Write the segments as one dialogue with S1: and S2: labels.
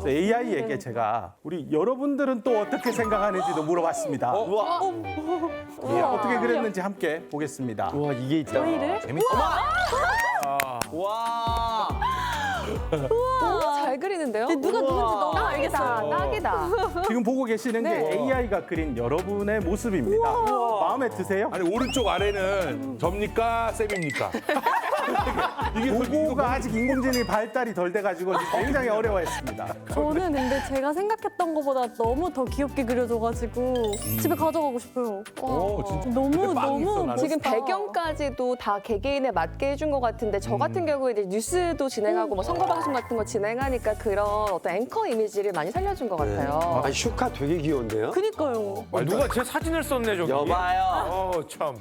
S1: 그래서 AI에게 제가 우리 여러분들은 또 어떻게 생각하는지도 물어봤습니다. 어떻게 그랬는지 함께 보겠습니다.
S2: 와 이게 있다.
S3: 저희를?
S2: 와.
S4: 너무 잘 그리는데요?
S3: 누가 누군지 너무
S4: 딱이다,
S3: 알겠어요.
S4: 딱이다.
S1: 지금 보고 계시는 게 AI가 그린 여러분의 모습입니다. 마음에 드세요?
S5: 아니 오른쪽 아래는 접니까 쌤입니까? 이게
S1: 요거가 아직 인공지능이 발달이 덜 돼가지고 굉장히 어려워했습니다.
S3: 저는 근데 제가 생각했던 것보다 너무 더 귀엽게 그려져가지고 집에 가져가고 싶어요.
S5: 진짜.
S3: 너무
S5: 빵이 있어,
S3: 너무
S5: 나는.
S4: 지금
S3: 멋있다.
S4: 배경까지도 다 개개인에 맞게 해준 것 같은데 저 같은 경우에 이제 뉴스도 진행하고 뭐 선거 방송 같은 거 진행하니까 그런 어떤 앵커 이미지를 많이 살려준 것 같아요.
S2: 아 슈카 되게 귀여운데요?
S3: 그니까요.
S6: 누가 제 사진을 썼네 저기.
S2: 여봐요.
S6: 참.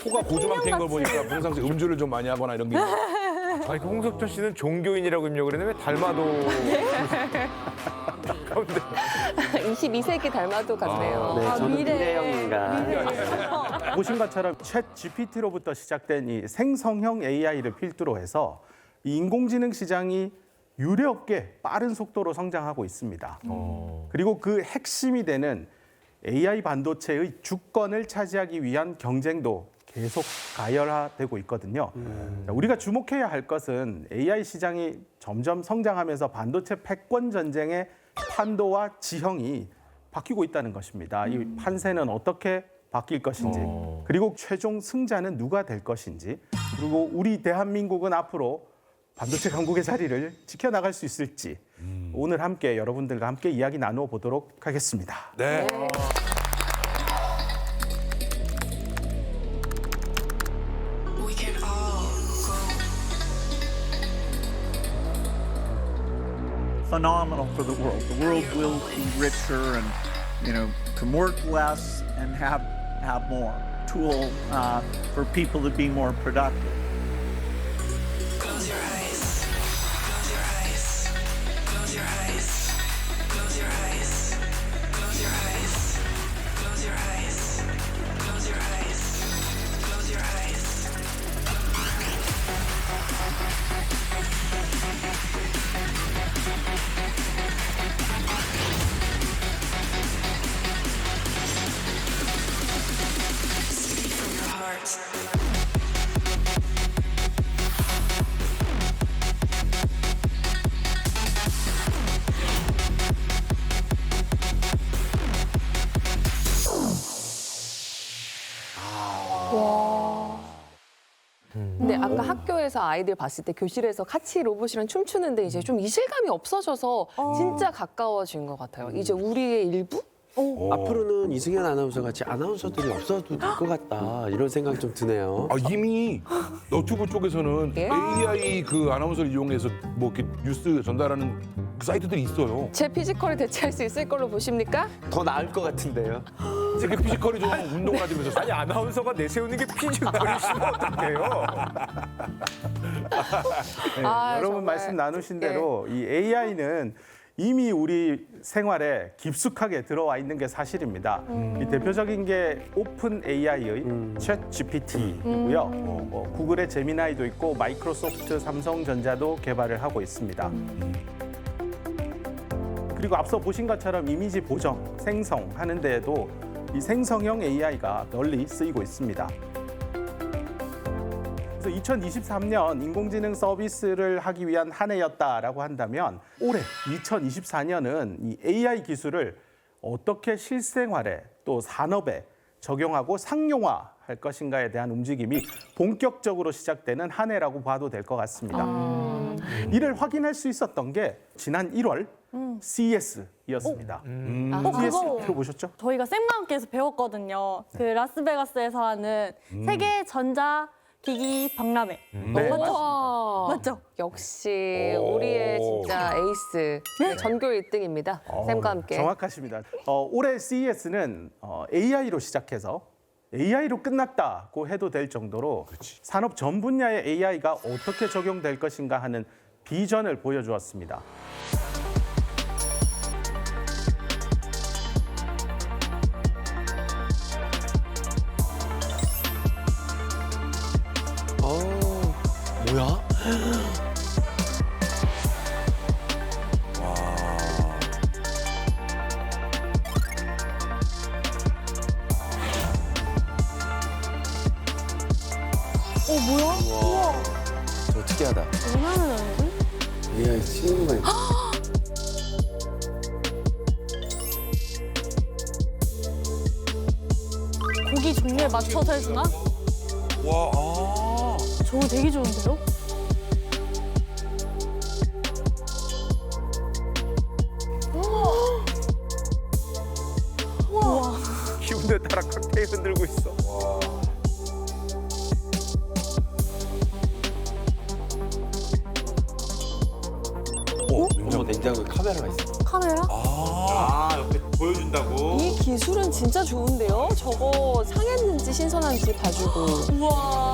S5: 코가 고주망태인 걸 보니까 평상시 음주를 좀 많이 하거나 이런 게
S6: 아니 그 홍석천 씨는 종교인이라고 입력을 했는데 왜 닮아도.
S4: 22세기 닮아도 같네요.
S2: 네, 저는
S3: 미래.
S2: 미래형인가.
S1: 보신 것처럼 챗 GPT로부터 시작된 이 생성형 AI를 필두로 해서 이 인공지능 시장이 유례없게 빠른 속도로 성장하고 있습니다. 그리고 그 핵심이 되는 AI 반도체의 주권을 차지하기 위한 경쟁도 계속 가열화되고 있거든요. 자, 우리가 주목해야 할 것은 AI 시장이 점점 성장하면서 반도체 패권 전쟁의 판도와 지형이 바뀌고 있다는 것입니다. 이 판세는 어떻게 바뀔 것인지, 그리고 최종 승자는 누가 될 것인지, 그리고 우리 대한민국은 앞으로 반도체 강국의 자리를 지켜나갈 수 있을지 오늘 함께 여러분들과 함께 이야기 나누어 보도록 하겠습니다.
S5: 네.
S7: We can all go.
S8: phenomenal for the world. The world will be richer and, can work less and have more. Tool for people to be more productive.
S7: Close your eyes. Close your eyes. Close your eyes. Close your eyes. Close your eyes. Close your eyes. Close your eyes. Close your eyes. Speak from your heart.
S4: 근데 아까 학교에서 아이들 봤을 때 교실에서 같이 로봇이랑 춤추는데 이제 좀 이질감이 없어져서 진짜 가까워진 것 같아요. 이제 우리의 일부?
S2: 앞으로는 이승현 아나운서 같이 아나운서들이 없어도 될 것 같다 이런 생각 좀 드네요.
S5: 아, 이미 너튜브 쪽에서는
S4: 예?
S5: AI 그 아나운서를 이용해서 뭐 이렇게 뉴스 전달하는 그 사이트들이 있어요.
S4: 제 피지컬을 대체할 수 있을 걸로 보십니까?
S2: 더 나을 것 같은데요.
S5: 이렇게 피지컬이 좀 운동을 하면서
S6: 아니 아나운서가 내세우는 게 피지컬이시면 어떡해요?
S4: 아,
S1: 여러분
S4: 정말.
S1: 말씀 나누신 대로 이 AI는 이미 우리 생활에 깊숙하게 들어와 있는 게 사실입니다. 이 대표적인 게 오픈 AI의 챗 GPT이고요. 구글의 제미나이도 있고 마이크로소프트, 삼성전자도 개발을 하고 있습니다. 그리고 앞서 보신 것처럼 이미지 보정, 생성하는 데에도 이 생성형 AI가 널리 쓰이고 있습니다. 그래서 2023년 인공지능 서비스를 하기 위한 한 해였다라고 한다면 올해 2024년은 이 AI 기술을 어떻게 실생활에 또 산업에 적용하고 상용화할 것인가에 대한 움직임이 본격적으로 시작되는 한 해라고 봐도 될 것 같습니다. 이를 확인할 수 있었던 게 지난 1월 CES이었습니다. CES
S3: 그거
S1: 들어보셨죠?
S3: 저희가 쌤과 함께해서 배웠거든요. 그 라스베가스에서 하는 세계 전자 기기 박람회.
S1: 네.
S4: 와.
S3: 맞죠?
S4: 역시 우리의 진짜 에이스 전교 1등입니다. 쌤과 함께.
S1: 정확하십니다. 올해 CES는 AI로 시작해서 AI로 끝났다고 해도 될 정도로 산업 전 분야의 AI가 어떻게 적용될 것인가 하는 비전을 보여주었습니다.
S2: 뭐야? 씻는 거예요.
S3: 고기 종류에 맞춰서 해주나?
S5: 와, 아.
S3: 저거 되게 좋은데요? 우와.
S6: 기분에 따라 칵테일 흔들고 있어.
S2: 어머, 냉장고에 카메라가 있어.
S3: 카메라?
S4: 이 기술은 진짜 좋은데요? 저거 상했는지 신선한지 봐주고.
S3: 우와.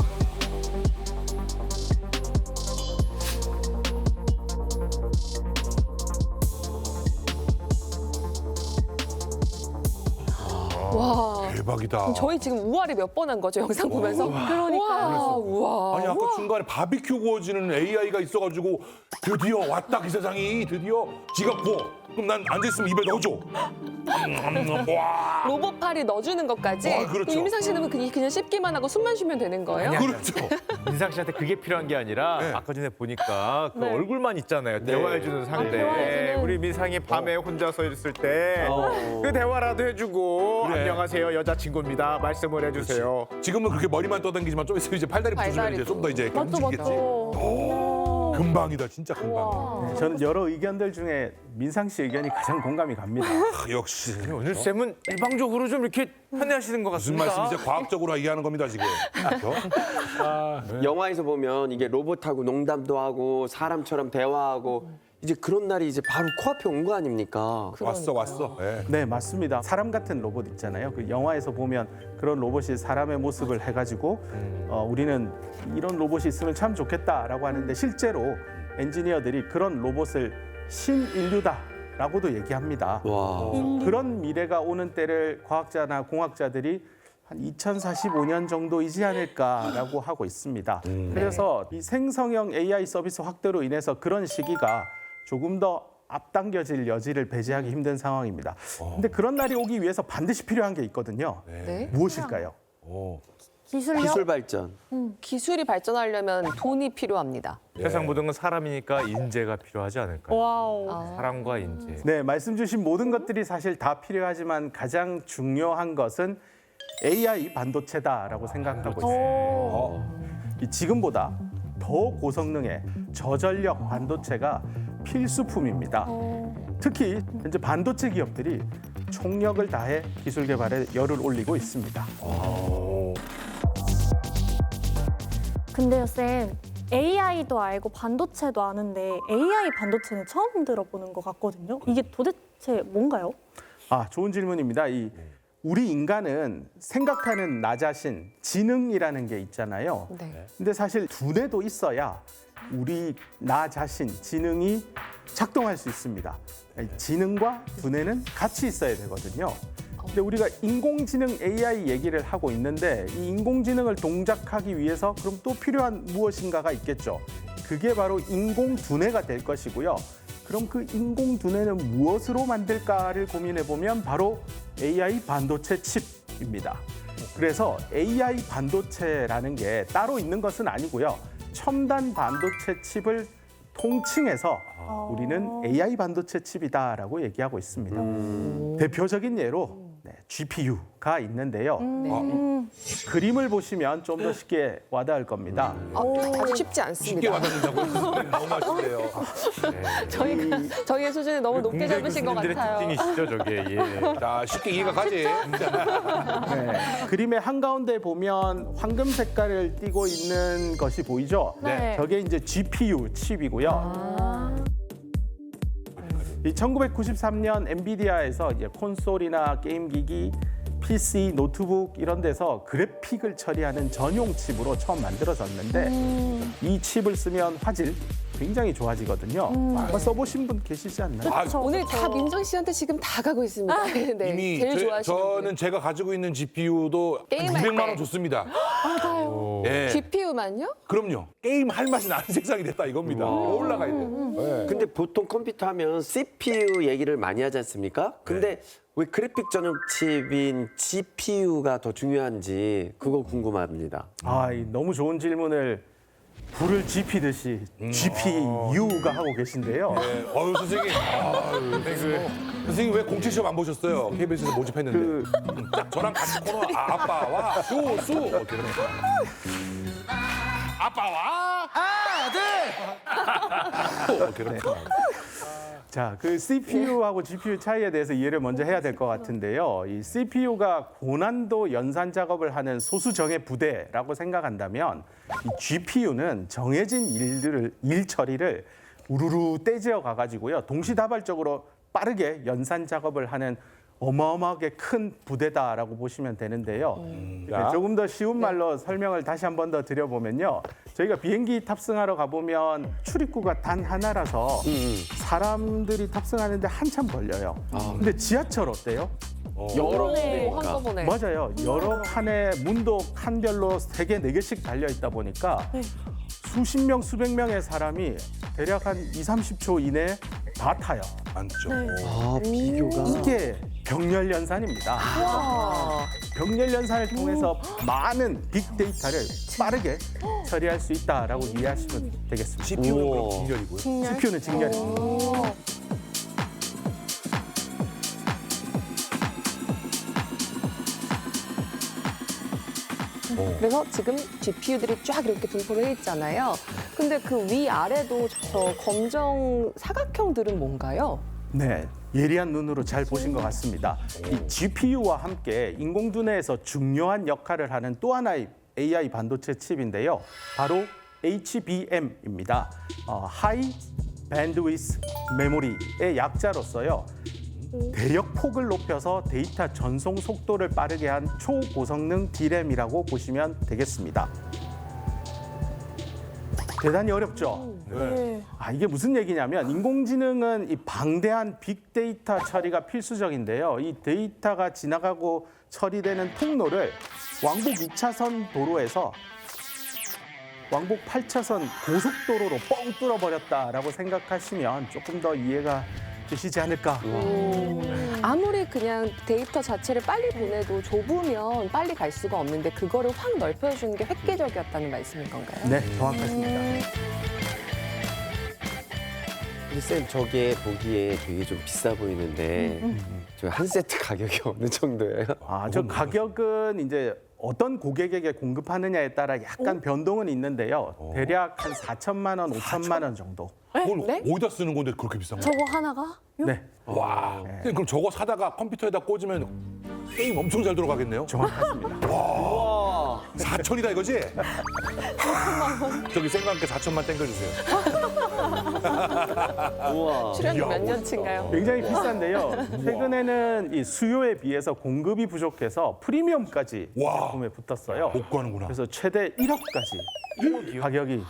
S4: 와.
S5: 대박이다.
S4: 저희 지금 우아리 몇 번 한 거죠, 영상 보면서?
S3: 그러니까요.
S4: 우와.
S5: 아니 아까 중간에 바비큐 구워지는 AI가 있어가지고 드디어 왔다 그 세상이 드디어 지가 구워. 그럼 난 앉아있으면 입에 넣어줘. 와.
S4: 로봇팔이 넣어주는 것까지.
S5: 그렇죠.
S4: 그럼 이민상 씨는 그냥 씹기만 하고 숨만 쉬면 되는 거예요?
S6: 아니야.
S5: 그렇죠.
S6: 민상 씨한테 그게 필요한 게 아니라
S5: 네.
S6: 아까 전에 보니까 그
S3: 네.
S6: 얼굴만 있잖아요. 대화해주는 상대.
S3: 대화해주는.
S6: 우리 민상이 밤에 혼자서 있을 때
S2: 어.
S6: 그 대화라도 해주고
S5: 그래.
S6: 안녕하세요 여자친구입니다. 말씀을 해주세요.
S5: 지금은 그렇게 머리만 떠당기지만 좀 있으면 이제 팔다리 붙여주면 이제 좀 더 이제
S3: 맞죠,
S5: 움직이겠지.
S3: 맞죠.
S5: 금방이다 진짜 금방.
S3: 우와.
S1: 저는 여러 의견들 중에 민상 씨 의견이 가장 공감이 갑니다.
S5: 역시
S6: 오늘 쌤은 일방적으로 좀 이렇게 편애하시는 것
S5: 무슨
S6: 같습니다.
S5: 말씀이세요? 과학적으로 얘기하는 겁니다 지금. 그렇죠?
S2: 영화에서 보면 이게 로봇하고 농담도 하고 사람처럼 대화하고 이제 그런 날이 이제 바로 코앞에 온 거 아닙니까?
S5: 왔어. 네.
S1: 네, 맞습니다. 사람 같은 로봇 있잖아요. 그 영화에서 보면 그런 로봇이 사람의 모습을 해가지고 우리는 이런 로봇이 있으면 참 좋겠다라고 하는데 실제로 엔지니어들이 그런 로봇을 신인류다라고도 얘기합니다.
S2: 와.
S1: 그런 미래가 오는 때를 과학자나 공학자들이 한 2045년 정도이지 않을까라고 하고 있습니다. 그래서 이 생성형 AI 서비스 확대로 인해서 그런 시기가 조금 더 앞당겨질 여지를 배제하기 힘든 상황입니다. 근데 그런 날이 오기 위해서 반드시 필요한 게 있거든요.
S4: 네.
S1: 무엇일까요?
S3: 기술력?
S2: 기술 발전.
S4: 기술이 발전하려면 돈이 필요합니다.
S6: 세상 모든 건 사람이니까 인재가 필요하지 않을까요?
S3: 와우.
S6: 사람과 인재.
S1: 네, 말씀 주신 모든 것들이 사실 다 필요하지만 가장 중요한 것은 AI 반도체다라고 생각하고 있습니다. 이 지금보다 더 고성능의 저전력 반도체가 필수품입니다. 특히 현재 반도체 기업들이 총력을 다해 기술 개발에 열을 올리고 있습니다.
S3: 근데요, 쌤. AI도 알고 반도체도 아는데 AI 반도체는 처음 들어보는 것 같거든요. 이게 도대체 뭔가요?
S1: 아, 좋은 질문입니다. 우리 인간은 생각하는 나 자신, 지능이라는 게 있잖아요.
S4: 네.
S1: 근데 사실 두뇌도 있어야 우리 나 자신, 지능이 작동할 수 있습니다. 지능과 두뇌는 같이 있어야 되거든요. 근데 우리가 인공지능 AI 얘기를 하고 있는데 이 인공지능을 동작하기 위해서 그럼 또 필요한 무엇인가가 있겠죠. 그게 바로 인공두뇌가 될 것이고요. 그럼 그 인공두뇌는 무엇으로 만들까를 고민해 보면 바로 AI 반도체 칩입니다. 그래서 AI 반도체라는 게 따로 있는 것은 아니고요. 첨단 반도체 칩을 통칭해서 우리는 AI 반도체 칩이다라고 얘기하고 있습니다. 대표적인 예로 GPU가 있는데요. 그림을 보시면 좀 더 쉽게 와닿을 겁니다.
S4: 아주 쉽지
S5: 쉽게
S4: 않습니다.
S5: 와닿는다고요? 너무 맛있대요.
S4: 저희의 수준을 너무 높게 잡으신 것
S6: 교수님들의
S4: 같아요.
S6: 특징이시죠, 저게. 예.
S5: 자 쉽게 이해가 가지.
S1: 네. 그림의 한가운데 보면 황금 색깔을 띠고 있는 것이 보이죠?
S3: 네.
S1: 저게 이제 GPU 칩이고요. 이 1993년 엔비디아에서 이제 콘솔이나 게임 기기, PC, 노트북 이런 데서 그래픽을 처리하는 전용 칩으로 처음 만들어졌는데 이 칩을 쓰면 화질 굉장히 좋아지거든요. 아마 써보신 분 계시지 않나요?
S4: 오늘 다 민상 씨한테 지금 다 가고 있습니다. 네,
S5: 이미
S4: 제일 좋아하시는
S5: 저는 제가 가지고 있는 GPU도
S4: 게임할
S5: 200만 원
S4: 때.
S5: 줬습니다.
S4: 맞아요.
S5: 예.
S4: GPU만요?
S5: 그럼요. 게임 할 맛이 나는 세상이 됐다 이겁니다. 올라가야 돼. 예.
S2: 근데 보통 컴퓨터 하면 CPU 얘기를 많이 하지 않습니까? 근데 왜 그래픽 전용 칩인 GPU가 더 중요한지 그거 궁금합니다.
S1: 아, 너무 좋은 질문을 불을 지피듯이 GPU가 하고 계신데요.
S5: 네. 선생님. 선생님 왜 공채 시험 안 보셨어요? KBS에서 모집했는데. 딱 저랑 같이 코너 아빠와 수 이렇게 이러면서. 아빠와 아들. 이렇게 이러면서.
S1: 자, 그 CPU하고 GPU 차이에 대해서 이해를 먼저 해야 될 것 같은데요. 이 CPU가 고난도 연산 작업을 하는 소수 정예 부대라고 생각한다면 이 GPU는 정해진 일 처리를 우르르 떼지어 가가지고요. 동시다발적으로 빠르게 연산 작업을 하는 어마어마하게 큰 부대다라고 보시면 되는데요. 조금 더 쉬운 말로 설명을 다시 한 번 더 드려보면요. 저희가 비행기 탑승하러 가보면 출입구가 단 하나라서 사람들이 탑승하는데 한참 걸려요. 근데 지하철 어때요?
S2: 여러
S3: 네.
S2: 군데니까.
S4: 한꺼번에.
S1: 맞아요. 여러 칸에 문도 칸별로 3개, 4개씩 달려 있다 보니까 수십 명, 수백 명의 사람이 대략 한 2, 30초 이내에 다 타요.
S5: 많죠.
S2: 아, 비교가.
S1: 이게 병렬 연산입니다. 병렬 연산을 통해서 많은 빅데이터를 빠르게 처리할 수 있다라고 이해하시면 되겠습니다.
S5: CPU는 그럼
S2: 우와.
S5: 직렬이고요.
S1: CPU는 직렬입니다.
S4: 그래서 지금 GPU들이 쫙 이렇게 분포를 해 있잖아요. 근데 그 위아래도 저 검정 사각형들은 뭔가요?
S1: 네, 예리한 눈으로 잘 보신 것 같습니다. 이 GPU와 함께 인공두뇌에서 중요한 역할을 하는 또 하나의 AI 반도체 칩인데요. 바로 HBM입니다. High Bandwidth Memory의 약자로서요. 대역폭을 높여서 데이터 전송 속도를 빠르게 한 초고성능 D램이라고 보시면 되겠습니다. 대단히 어렵죠?
S3: 네.
S1: 이게 무슨 얘기냐면 인공지능은 이 방대한 빅데이터 처리가 필수적인데요. 이 데이터가 지나가고 처리되는 통로를 왕복 2차선 도로에서 왕복 8차선 고속도로로 뻥 뚫어버렸다라고 생각하시면 조금 더 이해가 되시지 않을까.
S4: 아무리 그냥 데이터 자체를 빨리 보내도 좁으면 빨리 갈 수가 없는데 그거를 확 넓혀주는 게 획기적이었다는 말씀인 건가요?
S1: 네, 정확하십니다.
S2: 근데 쌤, 저게 보기에 되게 좀 비싸 보이는데 저 한 세트 가격이 어느 정도예요?
S1: 저 가격은 이제 어떤 고객에게 공급하느냐에 따라 약간 변동은 있는데요. 대략 한 4천만 원, 5천만 원 정도.
S5: 그걸
S4: 네?
S5: 어디다 쓰는 건데 그렇게 비싼 거?
S3: 저거 하나가?
S1: 네,
S5: 와. 선생님, 그럼 저거 사다가 컴퓨터에다 꽂으면 게임 엄청 잘 들어가겠네요.
S1: 정확하십니다.
S5: 4천이다 이거지? 저기 생각해 4천만 땡겨주세요.
S2: 우와.
S4: 출연료 몇 년치인가요?
S1: 굉장히 비싼데요. 최근에는 이 수요에 비해서 공급이 부족해서 프리미엄까지
S5: 와.
S1: 제품에 붙었어요.
S5: 복구하는구나.
S1: 그래서 최대 1억까지 가격이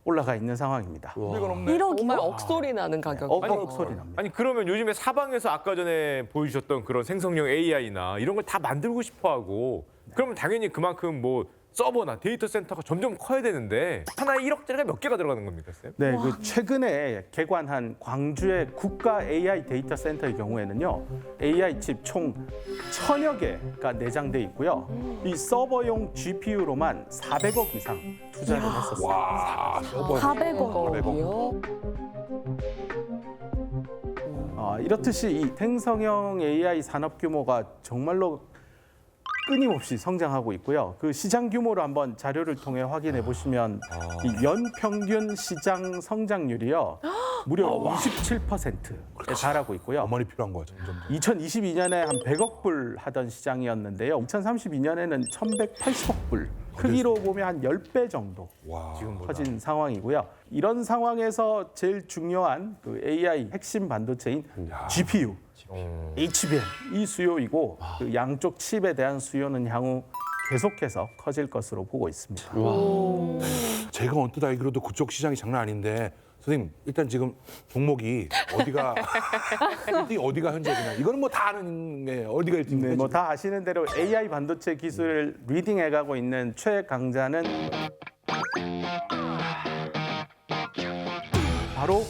S1: 올라가 있는 상황입니다.
S5: 우리가 없네.
S3: 1억이요?
S4: 정말 억소리 나는 가격.
S1: 억억 소리 납니다.
S6: 아니 그러면 요즘에 사방에서 아까 전에 보여주셨던 그런 생성형 AI나 이런 걸 다 만들고 싶어하고 그러면 당연히 그만큼 뭐 서버나 데이터 센터가 점점 커야 되는데 하나에 1억짜리가 몇 개가 들어가는 겁니까, 쌤?
S1: 네, 그 최근에 개관한 광주의 국가 AI 데이터 센터의 경우에는요, AI 칩 총 1,000여 개가 내장돼 있고요. 이 서버용 GPU로만 400억 이상 투자를 했었어요.
S5: 와, 서버.
S3: 400원.
S1: 이렇듯이 이 생성형 AI 산업 규모가 정말로 끊임없이 성장하고 있고요. 그 시장 규모를 한번 자료를 통해 확인해 보시면 이 연평균 시장 성장률이요. 무려 27%에 달하고 있고요.
S5: 어머니 필요한 거야 점점.
S1: 2022년에 한 100억 불 하던 시장이었는데요. 2032년에는 1,180억 불. 크기로 보면 한 10배 정도
S5: 와.
S1: 커진 상황이고요. 이런 상황에서 제일 중요한 그 AI 핵심 반도체인 GPU, HBM 이 수요이고 그 양쪽 칩에 대한 수요는 향후 계속해서 커질 것으로 보고 있습니다.
S5: 제가 언뜻 알기로도 그쪽 시장이 장난 아닌데 선생님 일단 지금 종목이 어디가 1등이 어디가 현재 그냥 이거는 뭐 다 아는 게 어디가 1등인데
S1: 네, 뭐 다 아시는 대로 AI 반도체 기술을 리딩해가고 있는 최강자는 바로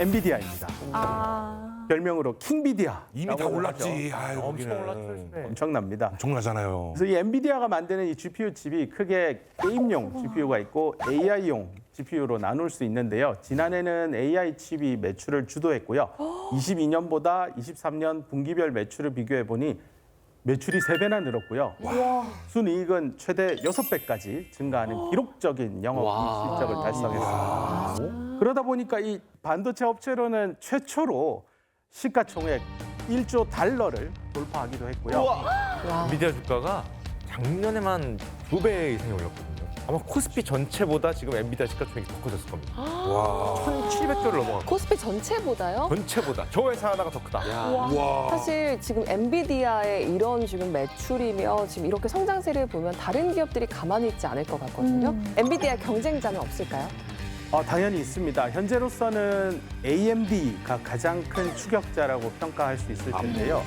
S1: 엔비디아입니다.
S3: 아.
S1: 별명으로 킹비디아.
S5: 이미 다 올랐지. 아유,
S6: 엄청 올랐죠. 요즘에.
S1: 엄청납니다.
S5: 엄청나잖아요.
S1: 그래서 이 엔비디아가 만드는 이 GPU 칩이 크게 게임용 GPU가 있고 AI용 GPU로 나눌 수 있는데요. 지난해는 AI 칩이 매출을 주도했고요. 22년보다 23년 분기별 매출을 비교해 보니 매출이 3배나 늘었고요. 순이익은 최대 6배까지 증가하는 기록적인 영업
S2: 와.
S1: 실적을 달성했습니다. 그러다 보니까 이 반도체 업체로는 최초로 시가총액 1조 달러를 돌파하기도 했고요.
S6: 엔비디아 주가가 작년에만 2배 이상이 올랐거든요. 아마 코스피 전체보다 지금 엔비디아 시가총액이 더 커졌을 겁니다.
S5: 와.
S6: 1,700조를 넘어간
S4: 코스피 전체보다요?
S6: 전체보다 저 회사 하나가 더 크다.
S5: 와.
S4: 사실 지금 엔비디아의 이런 지금 매출이며 지금 이렇게 성장세를 보면 다른 기업들이 가만히 있지 않을 것 같거든요. 엔비디아 경쟁자는 없을까요?
S1: 당연히 있습니다. 현재로서는 AMD가 가장 큰 추격자라고 평가할 수 있을 텐데요.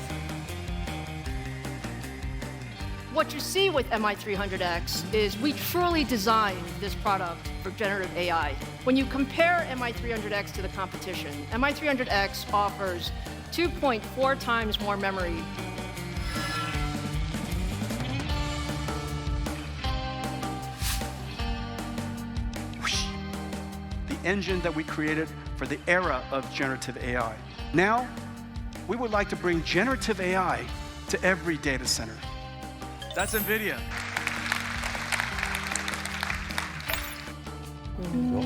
S9: What you see with MI300X is we truly designed this product for generative AI. When you compare MI300X to the competition, MI300X offers 2.4 times more memory.
S10: The engine that we created for the era of generative AI. Now, we would like to bring generative AI to every data center. That's NVIDIA.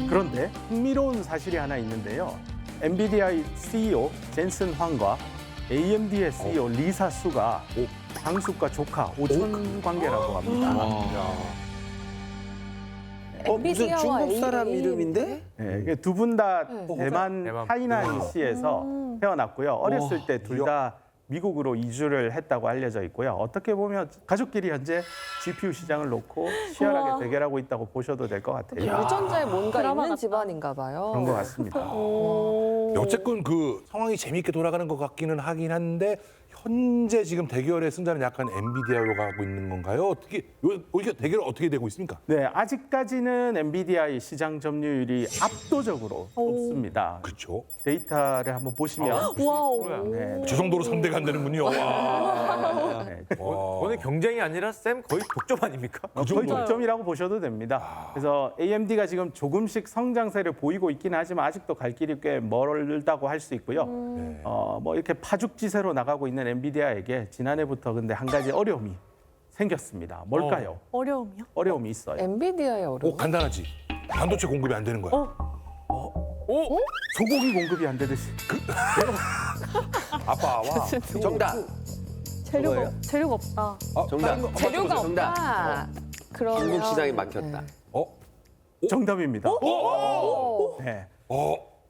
S1: 그런데 흥미로운 사실이 하나 있는데요. 엔비디아의 CEO 젠슨 황과 AMD의 CEO 리사 수가 장숙과 조카 오촌 관계라고 합니다.
S2: 무슨 중국 사람
S4: AA.
S2: 이름인데?
S1: 네, 두 분 다 대만
S6: 대만
S1: 하이난시에서 태어났고요. 어렸을 때 둘 다 미국으로 이주를 했다고 알려져 있고요. 어떻게 보면 가족끼리 현재 GPU 시장을 놓고 치열하게 대결하고 있다고 보셔도 될 것 같아요.
S4: 유전자에 뭔가
S3: 드라마
S4: 있는
S3: 같다.
S4: 집안인가 봐요.
S1: 그런 것 같습니다.
S5: 어쨌건 그 상황이 재미있게 돌아가는 것 같기는 하긴 한데 현재 지금 대결의 승자는 약간 엔비디아로 가고 있는 건가요? 어떻게 이게 대결 어떻게 되고 있습니까?
S1: 네, 아직까지는 엔비디아의 시장 점유율이 압도적으로 높습니다.
S5: 그렇죠.
S1: 데이터를 한번 보시면
S3: 와우.
S1: 네,
S5: 저 정도로 상대가 안 되는군요. 와.
S1: 네,
S6: 오늘 경쟁이 아니라 쌤 거의 독점 아닙니까?
S1: 거의 독점이라고 보셔도 됩니다. 그래서 AMD가 지금 조금씩 성장세를 보이고 있긴 하지만 아직도 갈 길이 꽤 멀다고 할 수 있고요. 뭐 이렇게 파죽지세로 나가고 있는 엔비디아에게 지난해부터 근데 한 가지 어려움이 생겼습니다. 뭘까요?
S3: 어려움이요?
S1: 어려움이 있어요.
S4: 엔비디아의 어려움.
S5: 간단하지. 반도체 공급이 안 되는 거야.
S1: 소고기 공급이 안 되듯이.
S5: 아빠와
S2: 정답.
S3: 재료가 없다.
S2: 정답.
S4: 재료가
S2: 정답.
S4: 없다. 그러면
S2: 중국 시장이 막혔다.
S1: 정답입니다. 네.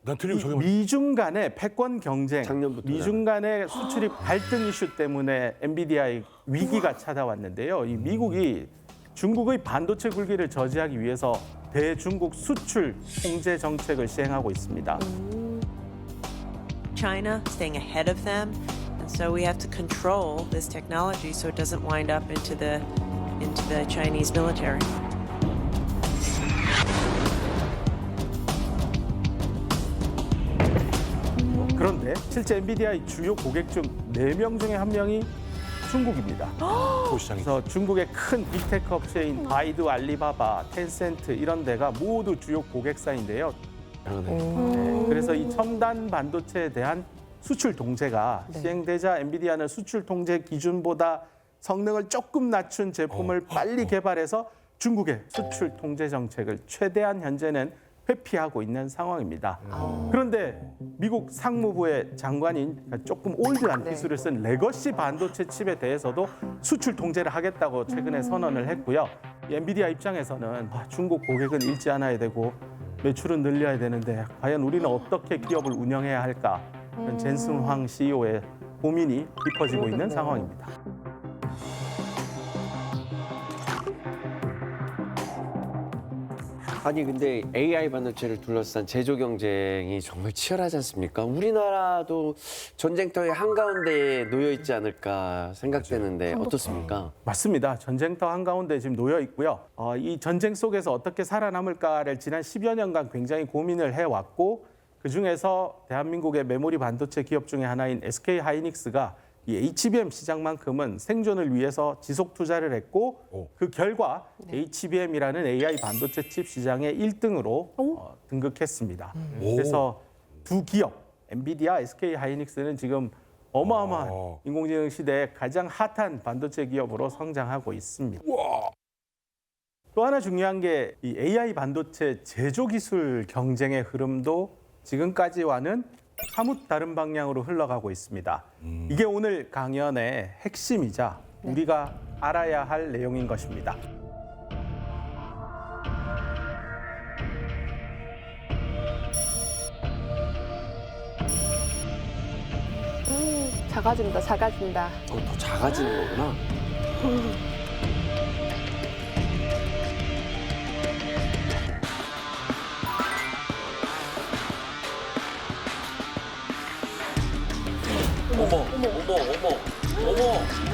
S5: 난 틀리고 저기
S1: 미중 간의 패권 경쟁,
S2: 작년부터잖아.
S1: 미중 간의 수출입 갈등 이슈 때문에 엔비디아의 위기가 찾아왔는데요. 이 미국이 중국의 반도체 굴기를 저지하기 위해서 대중국 수출 통제 정책을 시행하고 있습니다.
S11: China, staying ahead of them, and so we have to control this technology so it doesn't wind up into the Chinese military.
S1: 그런데 실제 엔비디아의 주요 고객 중 4명 중에 1명이 중국입니다.
S5: 소시장이.
S1: 그래서 중국의 큰 빅테크 업체인 바이두, 알리바바, 텐센트 이런 데가 모두 주요 고객사인데요. 네, 그래서 이 첨단 반도체에 대한 수출 통제가 시행되자 엔비디아는 수출 통제 기준보다 성능을 조금 낮춘 제품을 빨리 개발해서 중국의 수출 통제 정책을 최대한 현재는 회피하고 있는 상황입니다. 그런데 미국 상무부의 장관인 조금 올드한 기술을 쓴 레거시 반도체 칩에 대해서도 수출 통제를 하겠다고 최근에 선언을 했고요. 이 엔비디아 입장에서는 중국 고객은 잃지 않아야 되고 매출은 늘려야 되는데 과연 우리는 어떻게 기업을 운영해야 할까? 그런 젠슨 황 CEO의 고민이 깊어지고 있는 상황입니다.
S2: 아니 근데 AI 반도체를 둘러싼 제조 경쟁이 정말 치열하지 않습니까? 우리나라도 전쟁터의 한가운데에 놓여 있지 않을까 생각되는데 어떻습니까?
S1: 맞습니다. 전쟁터 한가운데 지금 놓여 있고요. 이 전쟁 속에서 어떻게 살아남을까를 지난 10여 년간 굉장히 고민을 해왔고 그 중에서 대한민국의 메모리 반도체 기업 중에 하나인 SK 하이닉스가 이 HBM 시장만큼은 생존을 위해서 지속 투자를 했고 그 결과 HBM이라는 AI 반도체 칩 시장의 1등으로 등극했습니다. 그래서 두 기업 엔비디아, SK 하이닉스는 지금 어마어마한 인공지능 시대에 가장 핫한 반도체 기업으로 성장하고 있습니다. 또 하나 중요한 게 이 AI 반도체 제조 기술 경쟁의 흐름도 지금까지와는 사뭇 다른 방향으로 흘러가고 있습니다. 이게 오늘 강연의 핵심이자 우리가 알아야 할 내용인 것입니다.
S4: 작아진다, 작아진다.
S2: 더 작아지는 거구나. 어머.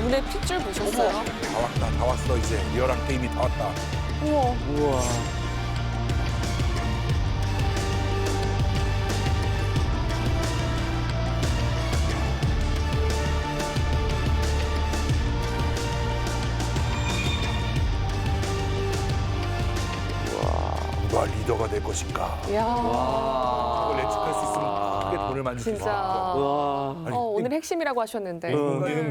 S4: 눈에 핏줄 보셨어요?
S5: 다 왔다, 다 왔어 이제. 리얼한 게임이 다 왔다.
S2: 우와.
S5: 누가 리더가 될 것인가?
S4: 이야.
S5: 그걸 예측할 수 있으면 크게 돈을 만들 수 있을 것
S4: 진짜.
S5: 같고.
S2: 와.
S4: 오늘 핵심이라고 하셨는데.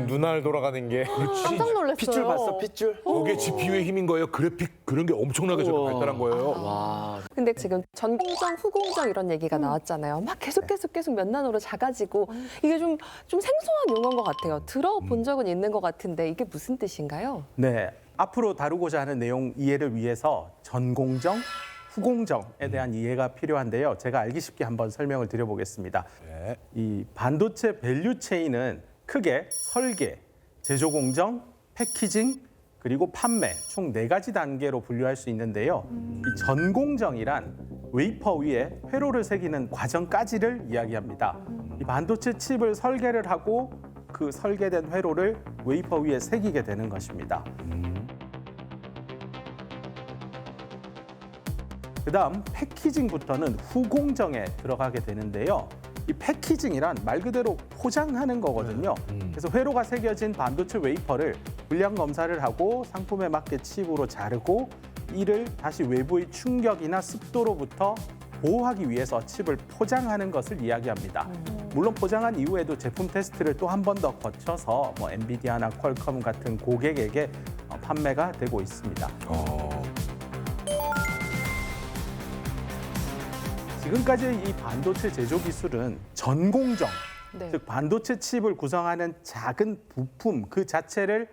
S6: 눈알 돌아가는 게
S3: 깜짝 놀랐어요.
S2: 핏줄 봤어, 핏줄?
S5: 저게 GPU의 힘인 거예요. 그래픽 그런 게 엄청나게 저렇게
S2: 우와.
S5: 발달한 거예요.
S2: 와.
S4: 근데 지금 전공정, 후공정 이런 얘기가 나왔잖아요. 막 계속 몇 나노로 작아지고 이게 좀 생소한 용어인 것 같아요. 들어본 적은 있는 것 같은데 이게 무슨 뜻인가요?
S1: 네, 앞으로 다루고자 하는 내용 이해를 위해서 전공정, 후공정에 대한 이해가 필요한데요. 제가 알기 쉽게 한번 설명을 드려보겠습니다.
S5: 네.
S1: 이 반도체 밸류 체인은 크게 설계, 제조 공정, 패키징, 그리고 판매 총 4가지 단계로 분류할 수 있는데요. 이 전공정이란 웨이퍼 위에 회로를 새기는 과정까지를 이야기합니다. 이 반도체 칩을 설계를 하고 그 설계된 회로를 웨이퍼 위에 새기게 되는 것입니다. 그다음 패키징부터는 후공정에 들어가게 되는데요. 이 패키징이란 말 그대로 포장하는 거거든요. 그래서 회로가 새겨진 반도체 웨이퍼를 불량 검사를 하고 상품에 맞게 칩으로 자르고 이를 다시 외부의 충격이나 습도로부터 보호하기 위해서 칩을 포장하는 것을 이야기합니다. 물론 포장한 이후에도 제품 테스트를 또 한 번 더 거쳐서 뭐 엔비디아나 퀄컴 같은 고객에게 판매가 되고 있습니다. 지금까지 이 반도체 제조 기술은 전공정,
S4: 네.
S1: 즉 반도체 칩을 구성하는 작은 부품 그 자체를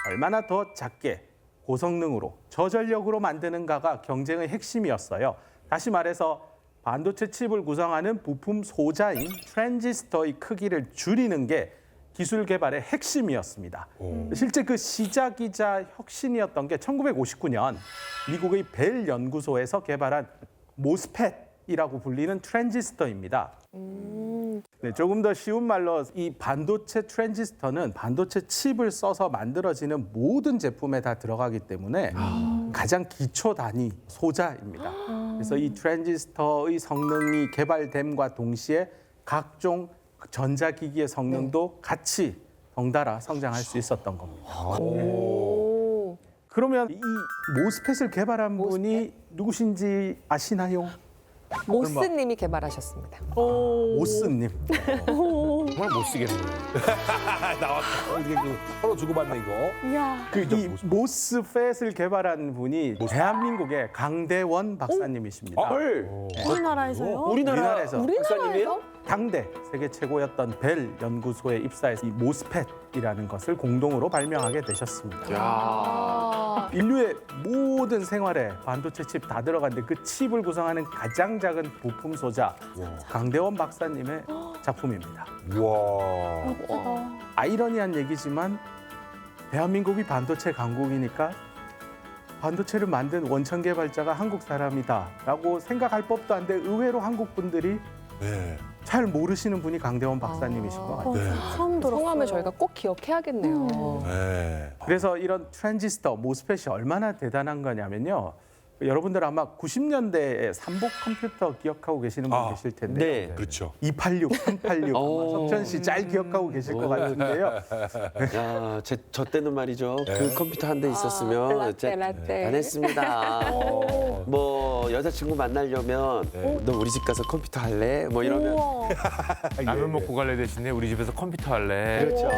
S1: 얼마나 더 작게 고성능으로 저전력으로 만드는가가 경쟁의 핵심이었어요. 다시 말해서 반도체 칩을 구성하는 부품 소자인 트랜지스터의 크기를 줄이는 게 기술 개발의 핵심이었습니다. 실제 그 시작이자 혁신이었던 게 1959년 미국의 벨 연구소에서 개발한 모스펫이라고 불리는 트랜지스터입니다. 네, 조금 더 쉬운 말로 이 반도체 트랜지스터는 반도체 칩을 써서 만들어지는 모든 제품에 다 들어가기 때문에 가장 기초 단위 소자입니다. 그래서 이 트랜지스터의 성능이 개발됨과 동시에 각종 전자기기의 성능도 같이 덩달아 성장할 수 있었던 겁니다. 그러면 이 모스펫을 개발한 분이 누구신지 아시나요?
S4: 모스님이 개발하셨습니다.
S1: 모스님.
S6: 정말 못 쓰겠네요.
S5: 나왔다. 이게 그 서로 주고받네 이거.
S3: 이야.
S1: 이 모스펫을 개발한 분이 대한민국의 강대원 박사님이십니다.
S3: 우리나라에서요?
S1: 우리나라에서
S2: 박사님이에요?
S1: 당대 세계 최고였던 벨 연구소에 입사해서 이 모스펫이라는 것을 공동으로 발명하게 되셨습니다. 인류의 모든 생활에 반도체 칩 다 들어갔는데 그 칩을 구성하는 가장 작은 부품 소자 강대원 박사님의 작품입니다.
S5: 우와.
S1: 아이러니한 얘기지만 대한민국이 반도체 강국이니까 반도체를 만든 원천 개발자가 한국 사람이다라고 생각할 법도 한데 의외로 한국 분들이
S5: 네.
S1: 잘 모르시는 분이 강대원 박사님이신 것 같아요.
S3: 처음 들었어요.
S4: 성함을 저희가 꼭 기억해야겠네요.
S5: 네.
S1: 그래서 이런 트랜지스터, 모스펫이 얼마나 대단한 거냐면요. 여러분들 아마 90년대에 삼복 컴퓨터 기억하고 계시는 분 계실 텐데
S2: 네.
S5: 그렇죠.
S1: 286, 386, 석천 씨 짤 기억하고 계실 것 같은데요.
S2: 야, 저 때는 말이죠. 그 컴퓨터 한 대 있었으면
S4: 라떼, 라떼.
S2: 안 했습니다. 뭐 여자친구 만나려면 너 우리 집 가서 컴퓨터 할래? 뭐 이러면
S3: 우와.
S6: 라면 먹고 갈래 대신에 우리 집에서 컴퓨터 할래.
S2: 그렇죠.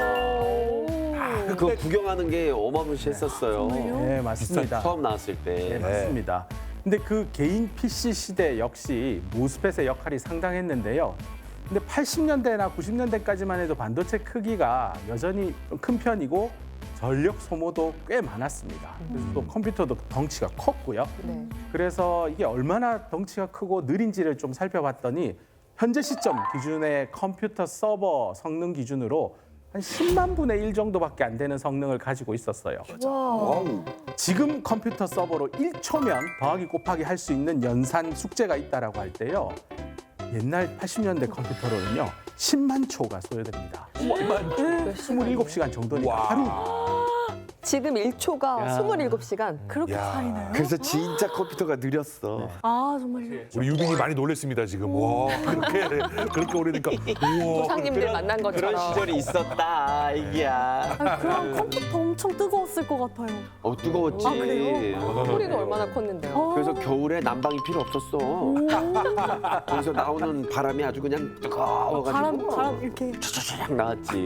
S2: 그거 구경하는 게 어마무시했었어요.
S1: 네, 맞습니다.
S2: 처음 나왔을 때.
S1: 네, 맞습니다. 근데 그 개인 PC 시대 역시 모스펫의 역할이 상당했는데요. 근데 80년대나 90년대까지만 해도 반도체 크기가 여전히 좀 큰 편이고 전력 소모도 꽤 많았습니다. 그래서 또 컴퓨터도 덩치가 컸고요.
S4: 네.
S1: 그래서 이게 얼마나 덩치가 크고 느린지를 좀 살펴봤더니 현재 시점 기준의 컴퓨터 서버 성능 기준으로 한 10만 분의 1 정도밖에 안 되는 성능을 가지고 있었어요. 지금 컴퓨터 서버로 1초면 더하기 곱하기 할 수 있는 연산 숙제가 있다라고 할 때요. 옛날 80년대 컴퓨터로는요. 10만 초가 소요됩니다. 27시간 정도니까 하루.
S4: 지금 1초가
S2: 야.
S4: 27시간.
S3: 그렇게 차이나요?
S2: 그래서 진짜 컴퓨터가 느렸어.
S3: 아 정말요?
S5: 우리 유빈이 많이 놀랬습니다 지금. 와 그렇게 오래니까. 우와.
S4: 조상님들 만난 것처럼.
S2: 그런 시절이 있었다, 이기야.
S3: 아니, 그럼 컴퓨터 엄청 뜨거웠을 것 같아요.
S2: 뜨거웠지.
S3: 아, 그래요?
S4: 소리도 얼마나 컸는데요.
S2: 그래서 겨울에 난방이 필요 없었어. 거기서 나오는 바람이 아주 그냥 뜨거워가지고
S3: 바람 이렇게.
S2: 쫙 나왔지.